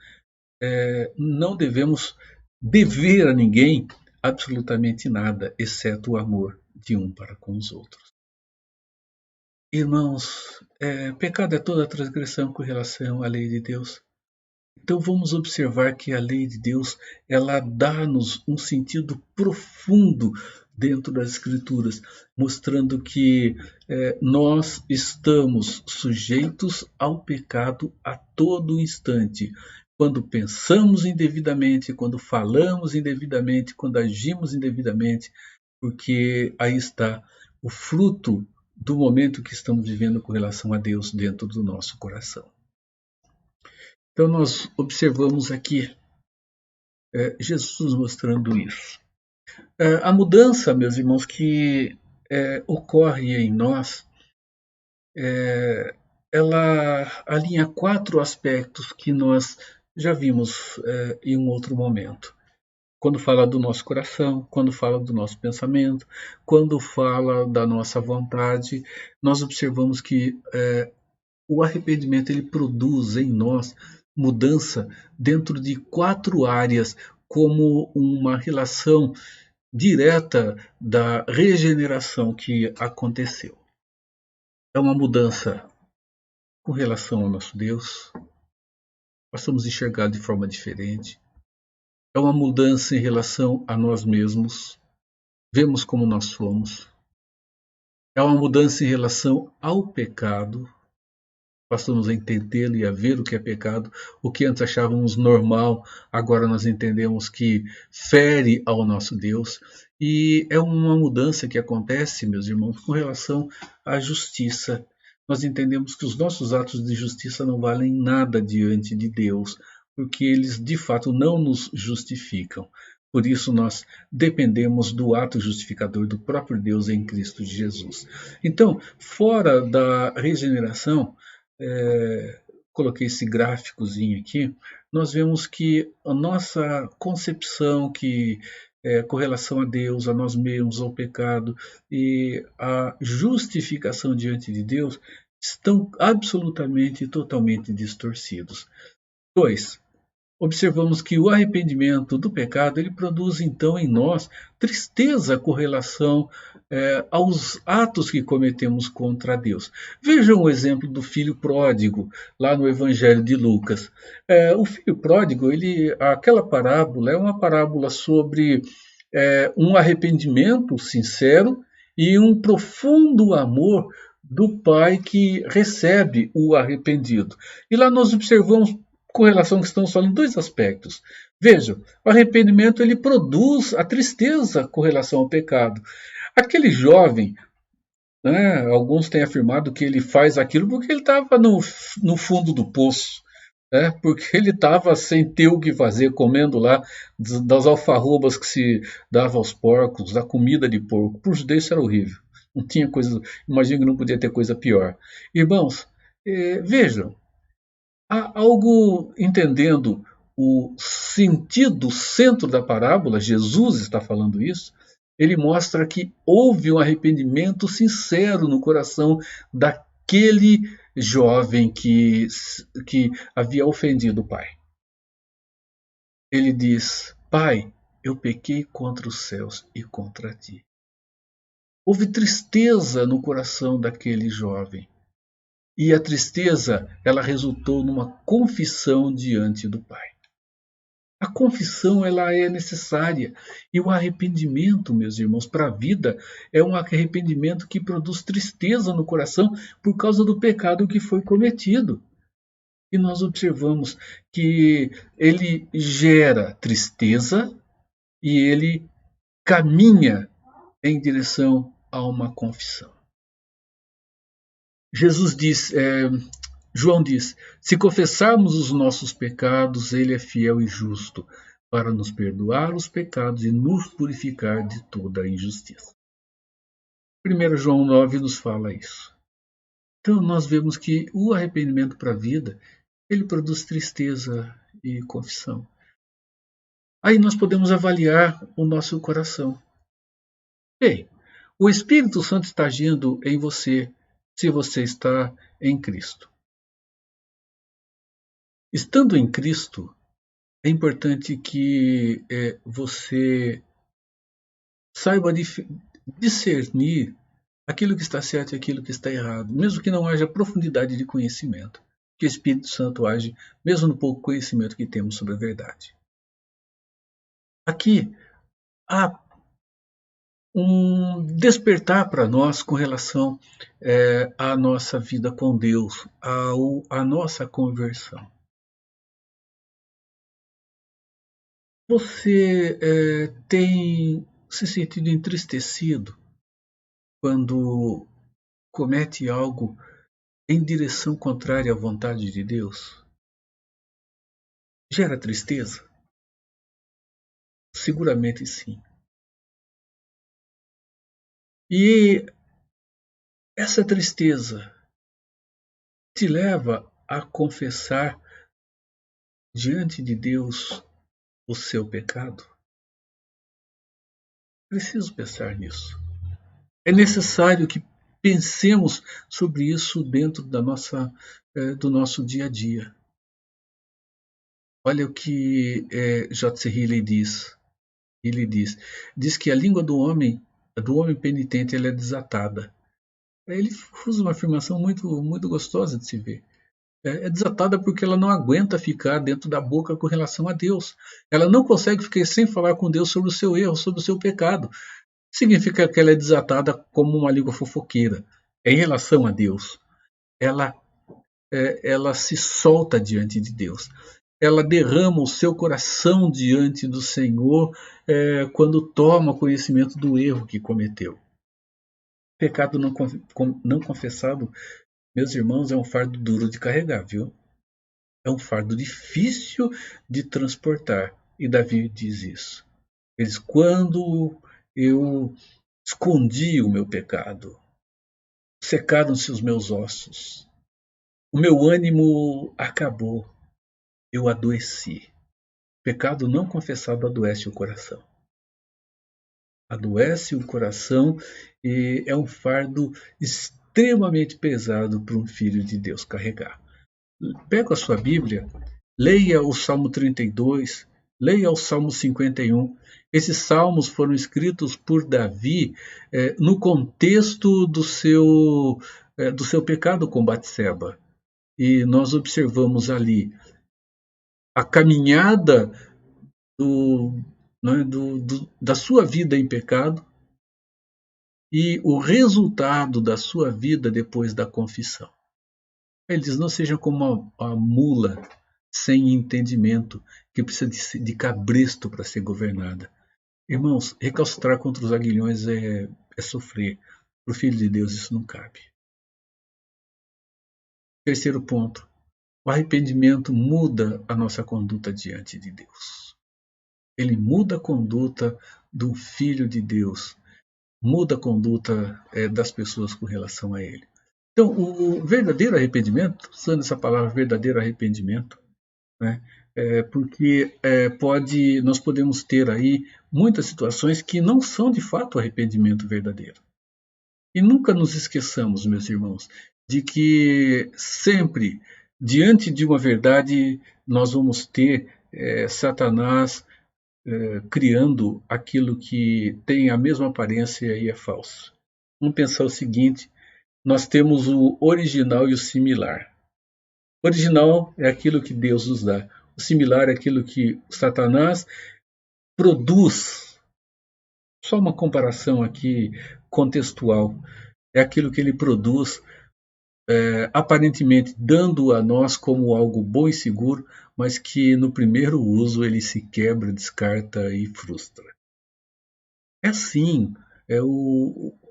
dever a ninguém absolutamente nada, exceto o amor de um para com os outros. Irmãos, pecado é toda transgressão com relação à lei de Deus. Então vamos observar que a lei de Deus, ela dá-nos um sentido profundo dentro das Escrituras, mostrando que nós estamos sujeitos ao pecado a todo instante. Quando pensamos indevidamente, quando falamos indevidamente, quando agimos indevidamente, porque aí está o fruto do momento que estamos vivendo com relação a Deus dentro do nosso coração. Então nós observamos aqui Jesus mostrando isso. A mudança, meus irmãos, que ocorre em nós, ela alinha 4 aspectos que nós já vimos em um outro momento. quando fala do nosso coração, quando fala do nosso pensamento, quando fala da nossa vontade, nós observamos que o arrependimento ele produz em nós mudança dentro de 4 áreas, como uma relação direta da regeneração que aconteceu. É uma mudança com relação ao nosso Deus, passamos a enxergar de forma diferente. É uma mudança em relação a nós mesmos, vemos como nós somos. É uma mudança em relação ao pecado, passamos a entendê-lo e a ver o que é pecado. O que antes achávamos normal, agora nós entendemos que fere ao nosso Deus. E é uma mudança que acontece, meus irmãos, com relação à justiça. Nós entendemos que os nossos atos de justiça não valem nada diante de Deus, porque eles de fato não nos justificam. Por isso nós dependemos do ato justificador do próprio Deus em Cristo Jesus. Então, fora da regeneração, coloquei esse gráficozinho aqui, nós vemos que a nossa concepção com relação a Deus, a nós mesmos, ao pecado e a justificação diante de Deus estão absolutamente e totalmente distorcidos. 2. Observamos que o arrependimento do pecado ele produz então em nós tristeza com relação aos atos que cometemos contra Deus. Vejam o exemplo do filho pródigo lá no Evangelho de Lucas. O filho pródigo, aquela parábola é uma parábola sobre um arrependimento sincero e um profundo amor do pai que recebe o arrependido. E lá nós observamos com relação ao que estamos falando, 2 aspectos. Vejam, o arrependimento ele produz a tristeza com relação ao pecado. Aquele jovem, né, alguns têm afirmado que ele faz aquilo porque ele estava no fundo do poço, né, porque ele estava sem ter o que fazer, comendo lá das alfarrobas que se dava aos porcos, da comida de porco. Para os judeus isso era horrível. Não tinha coisa, imagino que não podia ter coisa pior. Irmãos, vejam, há algo entendendo o sentido, o centro da parábola, Jesus está falando isso, ele mostra que houve um arrependimento sincero no coração daquele jovem que havia ofendido o pai. Ele diz: Pai, eu pequei contra os céus e contra ti. Houve tristeza no coração daquele jovem. E a tristeza, ela resultou numa confissão diante do Pai. A confissão, ela é necessária. E o arrependimento, meus irmãos, para a vida, é um arrependimento que produz tristeza no coração por causa do pecado que foi cometido. E nós observamos que ele gera tristeza e ele caminha em direção a uma confissão. João diz, se confessarmos os nossos pecados, ele é fiel e justo para nos perdoar os pecados e nos purificar de toda a injustiça. 1 João 9 nos fala isso. Então nós vemos que o arrependimento para a vida, ele produz tristeza e confissão. Aí nós podemos avaliar o nosso coração. Bem, o Espírito Santo está agindo em você se você está em Cristo. Estando em Cristo, é importante que você saiba discernir aquilo que está certo e aquilo que está errado, mesmo que não haja profundidade de conhecimento, que o Espírito Santo age mesmo no pouco conhecimento que temos sobre a verdade. Aqui há um despertar para nós com relação à nossa vida com Deus, à nossa conversão. Você tem se sentido entristecido quando comete algo em direção contrária à vontade de Deus? Gera tristeza? Seguramente sim. E essa tristeza te leva a confessar diante de Deus o seu pecado? Preciso pensar nisso. É necessário que pensemos sobre isso dentro do nosso dia a dia. Olha o que J.C. Riley diz. Ele diz que a língua do homem penitente, ela é desatada. Ele usa uma afirmação muito gostosa de se ver. É desatada porque ela não aguenta ficar dentro da boca com relação a Deus. Ela não consegue ficar sem falar com Deus sobre o seu erro, sobre o seu pecado. Significa que ela é desatada como uma língua fofoqueira. Em relação a Deus, ela se solta diante de Deus. Ela derrama o seu coração diante do Senhor quando toma conhecimento do erro que cometeu. Pecado não confessado, meus irmãos, é um fardo duro de carregar, viu? É um fardo difícil de transportar. E Davi diz isso. Ele diz, quando eu escondi o meu pecado, secaram-se os meus ossos, o meu ânimo acabou, eu adoeci. Pecado não confessado adoece o coração. Adoece o coração e é um fardo extremamente pesado para um filho de Deus carregar. Pega a sua Bíblia, leia o Salmo 32, leia o Salmo 51. Esses salmos foram escritos por Davi no contexto do seu pecado com Batseba. E nós observamos ali a caminhada da sua vida em pecado e o resultado da sua vida depois da confissão. Ele diz, não seja como a mula sem entendimento, que precisa de cabresto para ser governada. Irmãos, recalcitrar contra os aguilhões é sofrer. Para o Filho de Deus isso não cabe. Terceiro ponto, o arrependimento muda a nossa conduta diante de Deus. Ele muda a conduta do Filho de Deus, muda a conduta das pessoas com relação a Ele. Então, o verdadeiro arrependimento, usando essa palavra verdadeiro arrependimento, né, porque nós podemos ter aí muitas situações que não são de fato arrependimento verdadeiro. E nunca nos esqueçamos, meus irmãos, de que sempre, diante de uma verdade, nós vamos ter Satanás criando aquilo que tem a mesma aparência e é falso. Vamos pensar o seguinte, nós temos o original e o similar. O original é aquilo que Deus nos dá. O similar é aquilo que Satanás produz. Só uma comparação aqui contextual. É aquilo que ele produz, aparentemente dando a nós como algo bom e seguro, mas que no primeiro uso ele se quebra, descarta e frustra. É assim.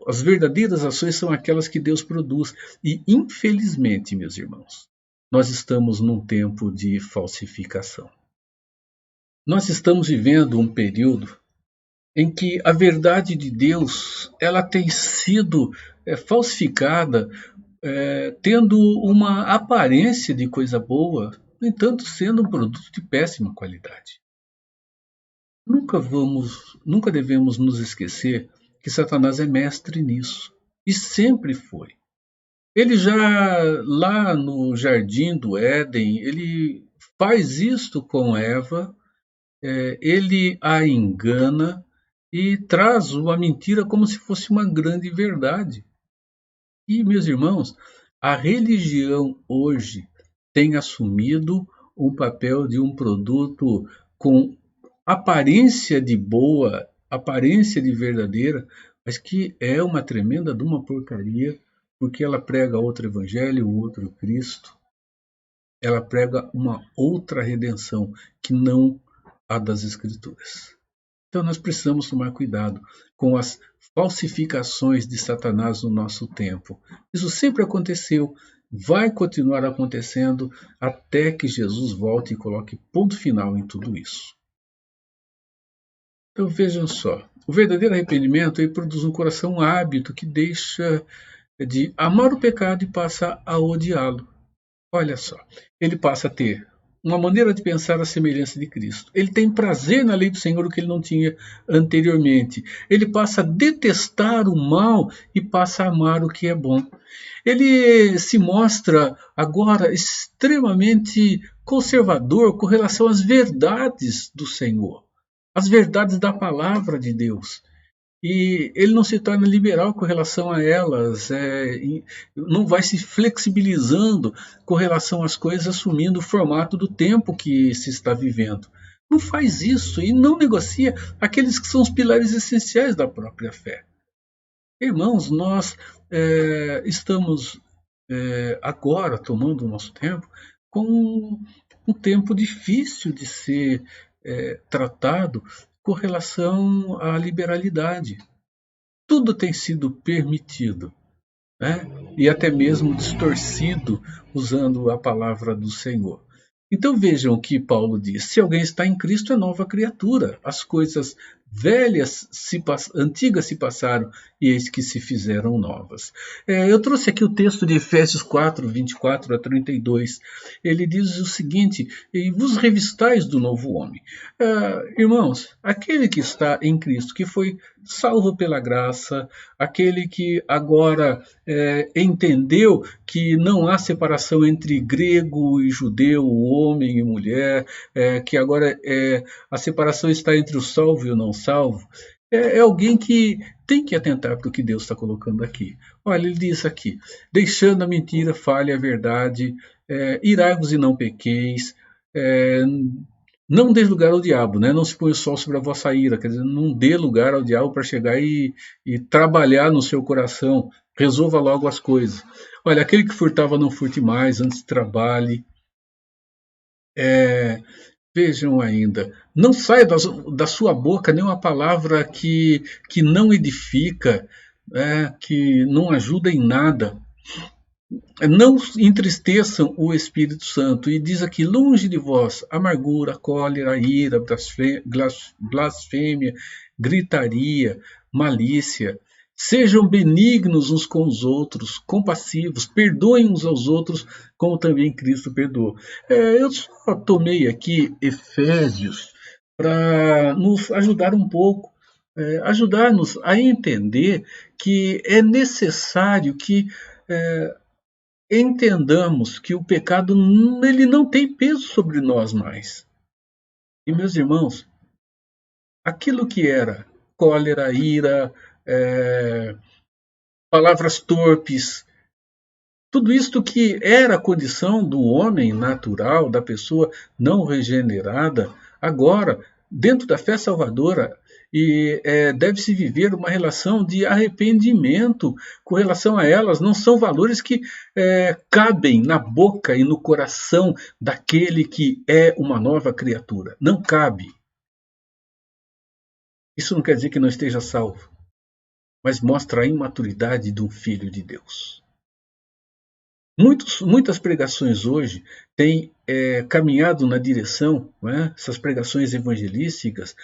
As verdadeiras ações são aquelas que Deus produz. E, infelizmente, meus irmãos, nós estamos num tempo de falsificação. Nós estamos vivendo um período em que a verdade de Deus ela tem sido falsificada, tendo uma aparência de coisa boa, no entanto, sendo um produto de péssima qualidade. Nunca devemos nos esquecer que Satanás é mestre nisso, e sempre foi. Ele já lá no jardim do Éden, ele faz isto com Eva, ele a engana e traz uma mentira como se fosse uma grande verdade. E, meus irmãos, a religião hoje tem assumido um papel de um produto com aparência de boa, aparência de verdadeira, mas que é uma tremenda de uma porcaria, porque ela prega outro evangelho, outro Cristo. Ela prega uma outra redenção, que não a das Escrituras. Então nós precisamos tomar cuidado com as falsificações de Satanás no nosso tempo. Isso sempre aconteceu, vai continuar acontecendo até que Jesus volte e coloque ponto final em tudo isso. Então vejam só, o verdadeiro arrependimento ele produz um coração hábito que deixa de amar o pecado e passa a odiá-lo. Olha só, ele passa a ter uma maneira de pensar à semelhança de Cristo. Ele tem prazer na lei do Senhor, o que ele não tinha anteriormente. Ele passa a detestar o mal e passa a amar o que é bom. Ele se mostra agora extremamente conservador com relação às verdades do Senhor, às verdades da palavra de Deus. E ele não se torna liberal com relação a elas, não vai se flexibilizando com relação às coisas, assumindo o formato do tempo que se está vivendo. Não faz isso e não negocia aqueles que são os pilares essenciais da própria fé. Irmãos, nós estamos agora tomando o nosso tempo com um tempo difícil de ser tratado com relação à liberalidade. Tudo tem sido permitido, né? E até mesmo distorcido, usando a palavra do Senhor. Então vejam o que Paulo diz: se alguém está em Cristo, é nova criatura. As coisas velhas, antigas se passaram, e eis que se fizeram novas. Eu trouxe aqui o texto de Efésios 4, 24 a 32. Ele diz o seguinte: e vos revistais do novo homem. Irmãos, aquele que está em Cristo, que foi salvo pela graça, aquele que agora entendeu que não há separação entre grego e judeu, homem e mulher, que agora a separação está entre o salvo e o não salvo, é alguém que tem que atentar para o que Deus está colocando aqui. Olha, ele diz aqui: deixando a mentira, fale a verdade, irai-vos e não pequeis, não dê lugar ao diabo, né? Não se põe o sol sobre a vossa ira, quer dizer, não dê lugar ao diabo para chegar e trabalhar no seu coração, resolva logo as coisas. Olha, aquele que furtava não furte mais, antes trabalhe. Vejam ainda, não saia da sua boca nenhuma palavra que não edifica, que não ajuda em nada. Não entristeçam o Espírito Santo. E diz aqui: longe de vós amargura, cólera, ira, blasfêmia, gritaria, malícia. Sejam benignos uns com os outros, compassivos, perdoem uns aos outros, como também Cristo perdoou. Eu só tomei aqui Efésios para nos ajudar um pouco, ajudar-nos a entender que é necessário que entendamos que o pecado ele não tem peso sobre nós mais. E, meus irmãos, aquilo que era cólera, ira, palavras torpes, tudo isto que era a condição do homem natural, da pessoa não regenerada, agora, dentro da fé salvadora, e deve-se viver uma relação de arrependimento com relação a elas. Não são valores que cabem na boca e no coração daquele que é uma nova criatura. Não cabe. Isso não quer dizer que não esteja salvo, mas mostra a imaturidade de um filho de Deus. Muitas pregações hoje têm caminhado na direção, essas pregações evangelísticas,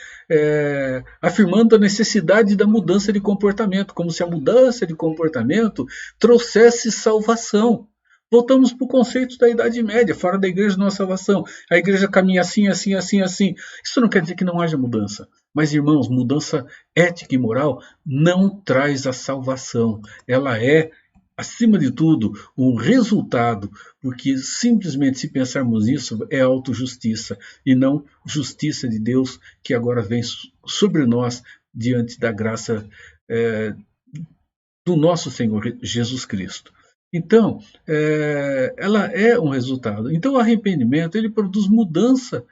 afirmando a necessidade da mudança de comportamento, como se a mudança de comportamento trouxesse salvação. Voltamos para o conceito da Idade Média: fora da igreja não há salvação, a igreja caminha assim, assim, assim, assim. Isso não quer dizer que não haja mudança. Mas, irmãos, mudança ética e moral não traz a salvação. Ela é, acima de tudo, um resultado, porque simplesmente, se pensarmos nisso, é autojustiça e não justiça de Deus que agora vem sobre nós diante da graça do nosso Senhor Jesus Cristo. Então, ela é um resultado. Então, o arrependimento ele produz mudança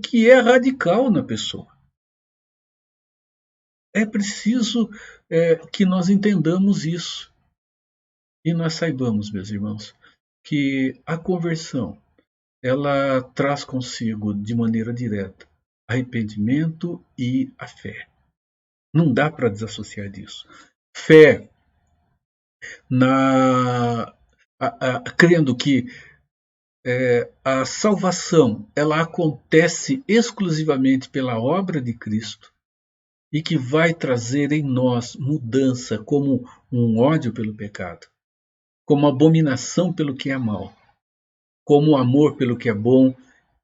que é radical na pessoa. É preciso que nós entendamos isso. E nós saibamos, meus irmãos, que a conversão ela traz consigo de maneira direta arrependimento e a fé. Não dá para desassociar disso. Fé crendo que a salvação ela acontece exclusivamente pela obra de Cristo e que vai trazer em nós mudança, como um ódio pelo pecado, como abominação pelo que é mal, como amor pelo que é bom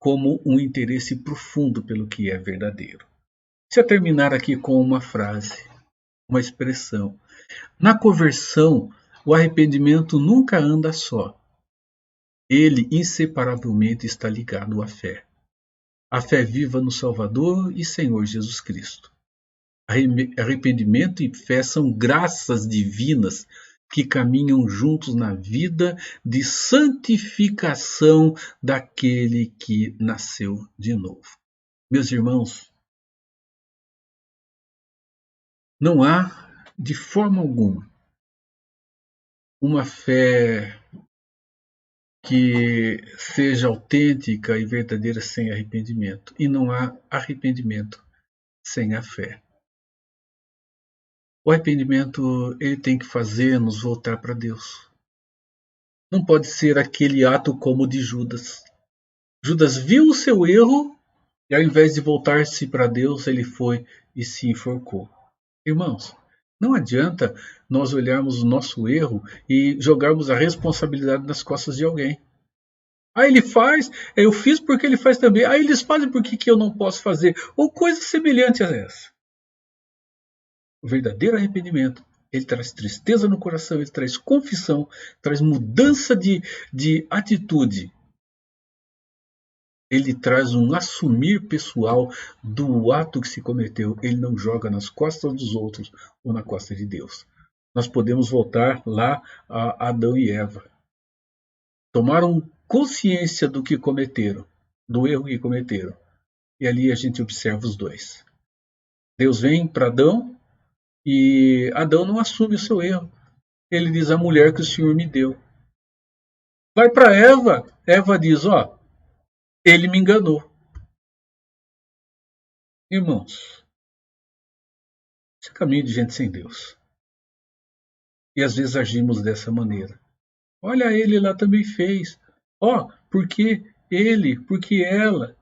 como um interesse profundo pelo que é verdadeiro. Se eu terminar aqui com uma frase, uma expressão. Na conversão, o arrependimento nunca anda só. Ele inseparavelmente está ligado à fé. A fé viva no Salvador e Senhor Jesus Cristo. Arrependimento e fé são graças divinas que caminham juntos na vida de santificação daquele que nasceu de novo. Meus irmãos, não há, de forma alguma, uma fé que seja autêntica e verdadeira sem arrependimento. E não há arrependimento sem a fé. O arrependimento ele tem que fazer-nos voltar para Deus. Não pode ser aquele ato como o de Judas. Judas viu o seu erro e ao invés de voltar-se para Deus, ele foi e se enforcou. Irmãos, não adianta nós olharmos o nosso erro e jogarmos a responsabilidade nas costas de alguém. Ah, ele faz, eu fiz porque ele faz também. Ah, eles fazem porque que eu não posso fazer. Ou coisa semelhante a essa. O verdadeiro arrependimento, ele traz tristeza no coração, ele traz confissão, traz mudança de atitude. Ele traz um assumir pessoal do ato que se cometeu. Ele não joga nas costas dos outros ou na costa de Deus. Nós podemos voltar lá a Adão e Eva. Tomaram consciência do que cometeram, do erro que cometeram. E ali a gente observa os dois. Deus vem para Adão e Adão não assume o seu erro. Ele diz a mulher que o Senhor me deu. Vai para Eva. Eva diz, ó, ele me enganou. Irmãos, esse é caminho de gente sem Deus. E às vezes agimos dessa maneira. Olha, ele lá também fez. Ó, porque ele, porque ela.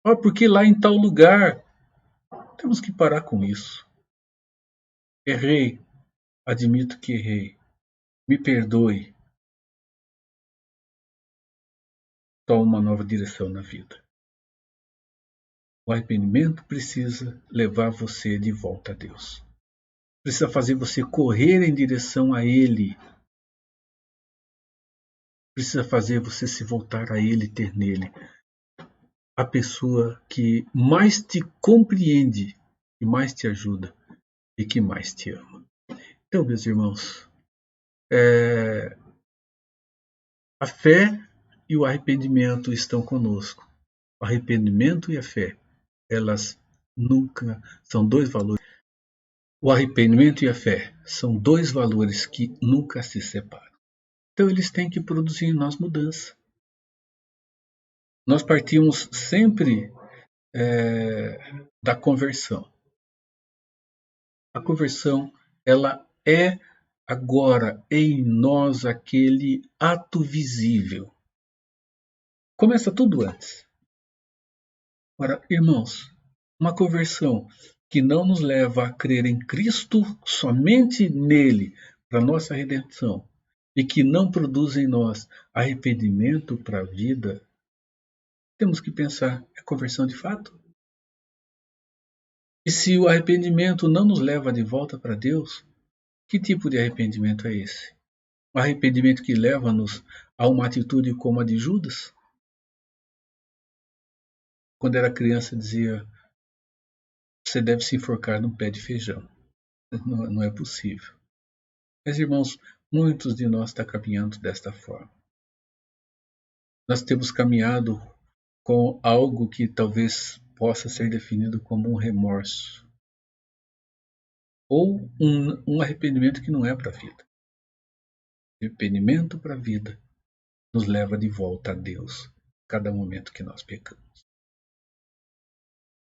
Ó, porque lá em tal lugar. Temos que parar com isso. Errei. Admito que errei. Me perdoe. Toma uma nova direção na vida. O arrependimento precisa levar você de volta a Deus. Precisa fazer você correr em direção a Ele. Precisa fazer você se voltar a Ele e ter nele a pessoa que mais te compreende, que mais te ajuda e que mais te ama. Então, meus irmãos, a fé e o arrependimento estão conosco. O arrependimento e a fé, elas nunca são dois valores. O arrependimento e a fé são dois valores que nunca se separam. Então, eles têm que produzir em nós mudança. Nós partimos sempre da conversão. A conversão, ela é agora em nós aquele ato visível. Começa tudo antes. Ora, irmãos, uma conversão que não nos leva a crer em Cristo, somente nele, para nossa redenção, e que não produz em nós arrependimento para a vida, temos que pensar, é conversão de fato? E se o arrependimento não nos leva de volta para Deus, que tipo de arrependimento é esse? Um arrependimento que leva-nos a uma atitude como a de Judas? Quando era criança dizia, você deve se enforcar num pé de feijão. Não é possível. Mas, irmãos, muitos de nós estão caminhando desta forma. Nós temos caminhado com algo que talvez possa ser definido como um remorso. Ou um arrependimento que não é para a vida. Arrependimento para a vida nos leva de volta a Deus, cada momento que nós pecamos.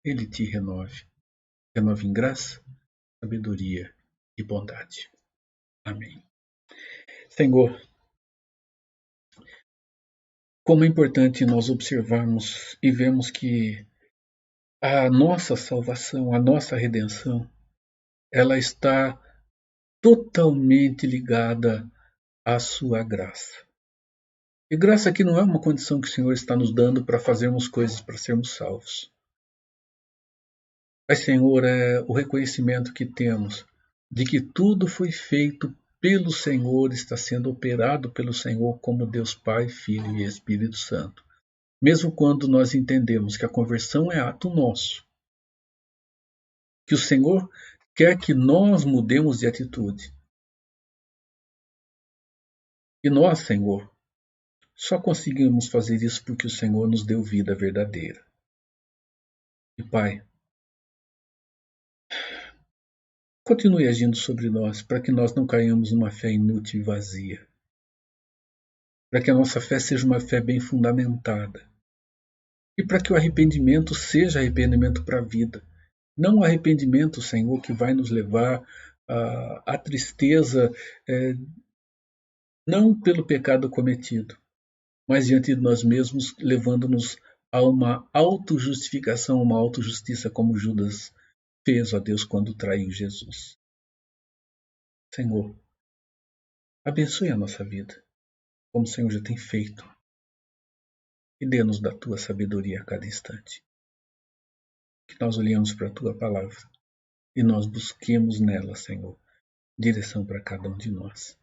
Ele te renove em graça, sabedoria e bondade. Amém. Senhor, como é importante nós observarmos e vermos que a nossa salvação, a nossa redenção, ela está totalmente ligada à sua graça. E graça aqui não é uma condição que o Senhor está nos dando para fazermos coisas para sermos salvos. Mas, Senhor, é o reconhecimento que temos de que tudo foi feito pelo Senhor, está sendo operado pelo Senhor como Deus Pai, Filho e Espírito Santo. Mesmo quando nós entendemos que a conversão é ato nosso, que o Senhor quer que nós mudemos de atitude. E nós, Senhor, só conseguimos fazer isso porque o Senhor nos deu vida verdadeira. E, Pai, continue agindo sobre nós para que nós não caiamos numa fé inútil e vazia. Para que a nossa fé seja uma fé bem fundamentada. E para que o arrependimento seja arrependimento para a vida. Não o arrependimento, Senhor, que vai nos levar à tristeza, não pelo pecado cometido, mas diante de nós mesmos, levando-nos a uma autojustificação, uma autojustiça, como Judas fez, ó Deus, quando traiu Jesus. Senhor, abençoe a nossa vida, como o Senhor já tem feito, e dê-nos da Tua sabedoria a cada instante. Que nós olhemos para a Tua palavra e nós busquemos nela, Senhor, direção para cada um de nós.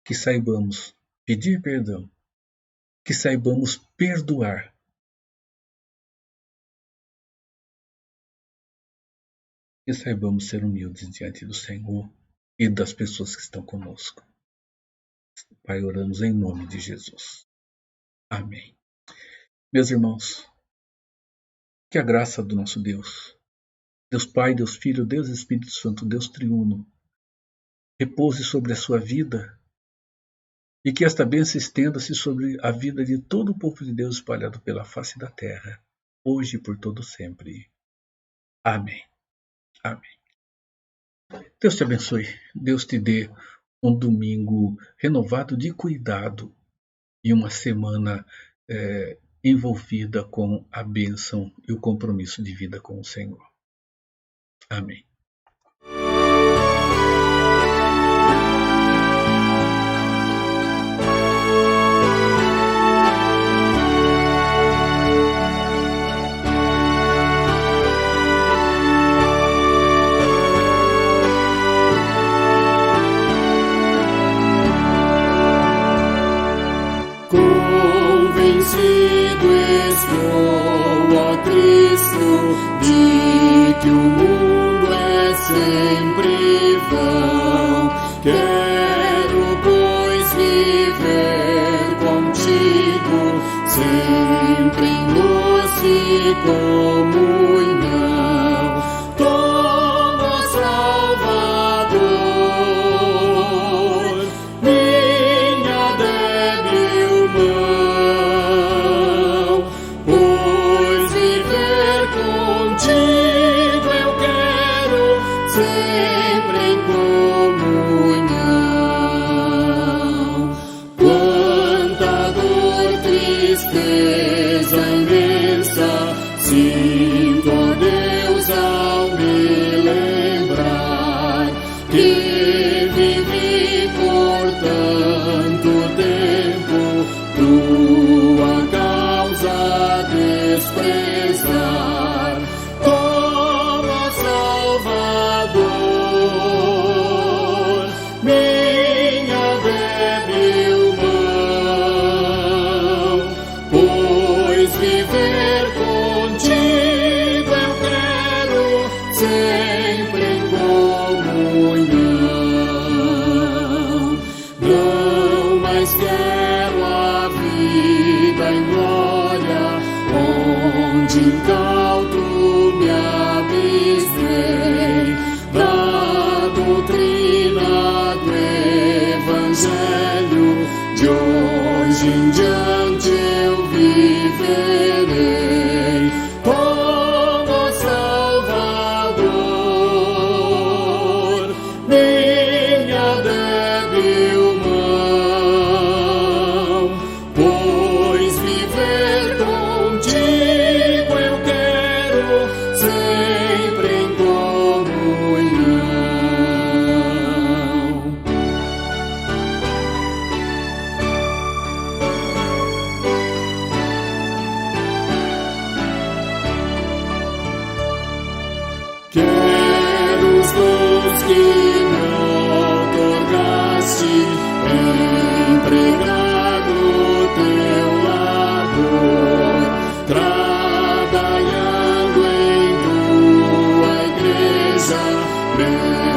Que saibamos pedir perdão, que saibamos perdoar, que saibamos ser humildes diante do Senhor e das pessoas que estão conosco. Pai, oramos em nome de Jesus. Amém. Meus irmãos, que a graça do nosso Deus, Deus Pai, Deus Filho, Deus Espírito Santo, Deus Triuno, repouse sobre a sua vida e que esta bênção estenda-se sobre a vida de todo o povo de Deus espalhado pela face da terra, hoje e por todo sempre. Amém. Amém. Deus te abençoe. Deus te dê um domingo renovado de cuidado e uma semana envolvida com a bênção e o compromisso de vida com o Senhor. Amém. Convencido estou, ó Cristo, de que o mundo é sempre vão. Quero, pois, viver contigo, sempre em doce comunhão. Como Salvador, minha débil mão, pois viver contigo eu quero, sempre em comunhão. Quanta dor, tristeza imensa sinto, ó Deus, ao me lembrar que vivi por tanto tempo tua causa desprezar. Como Salvador, Jesus.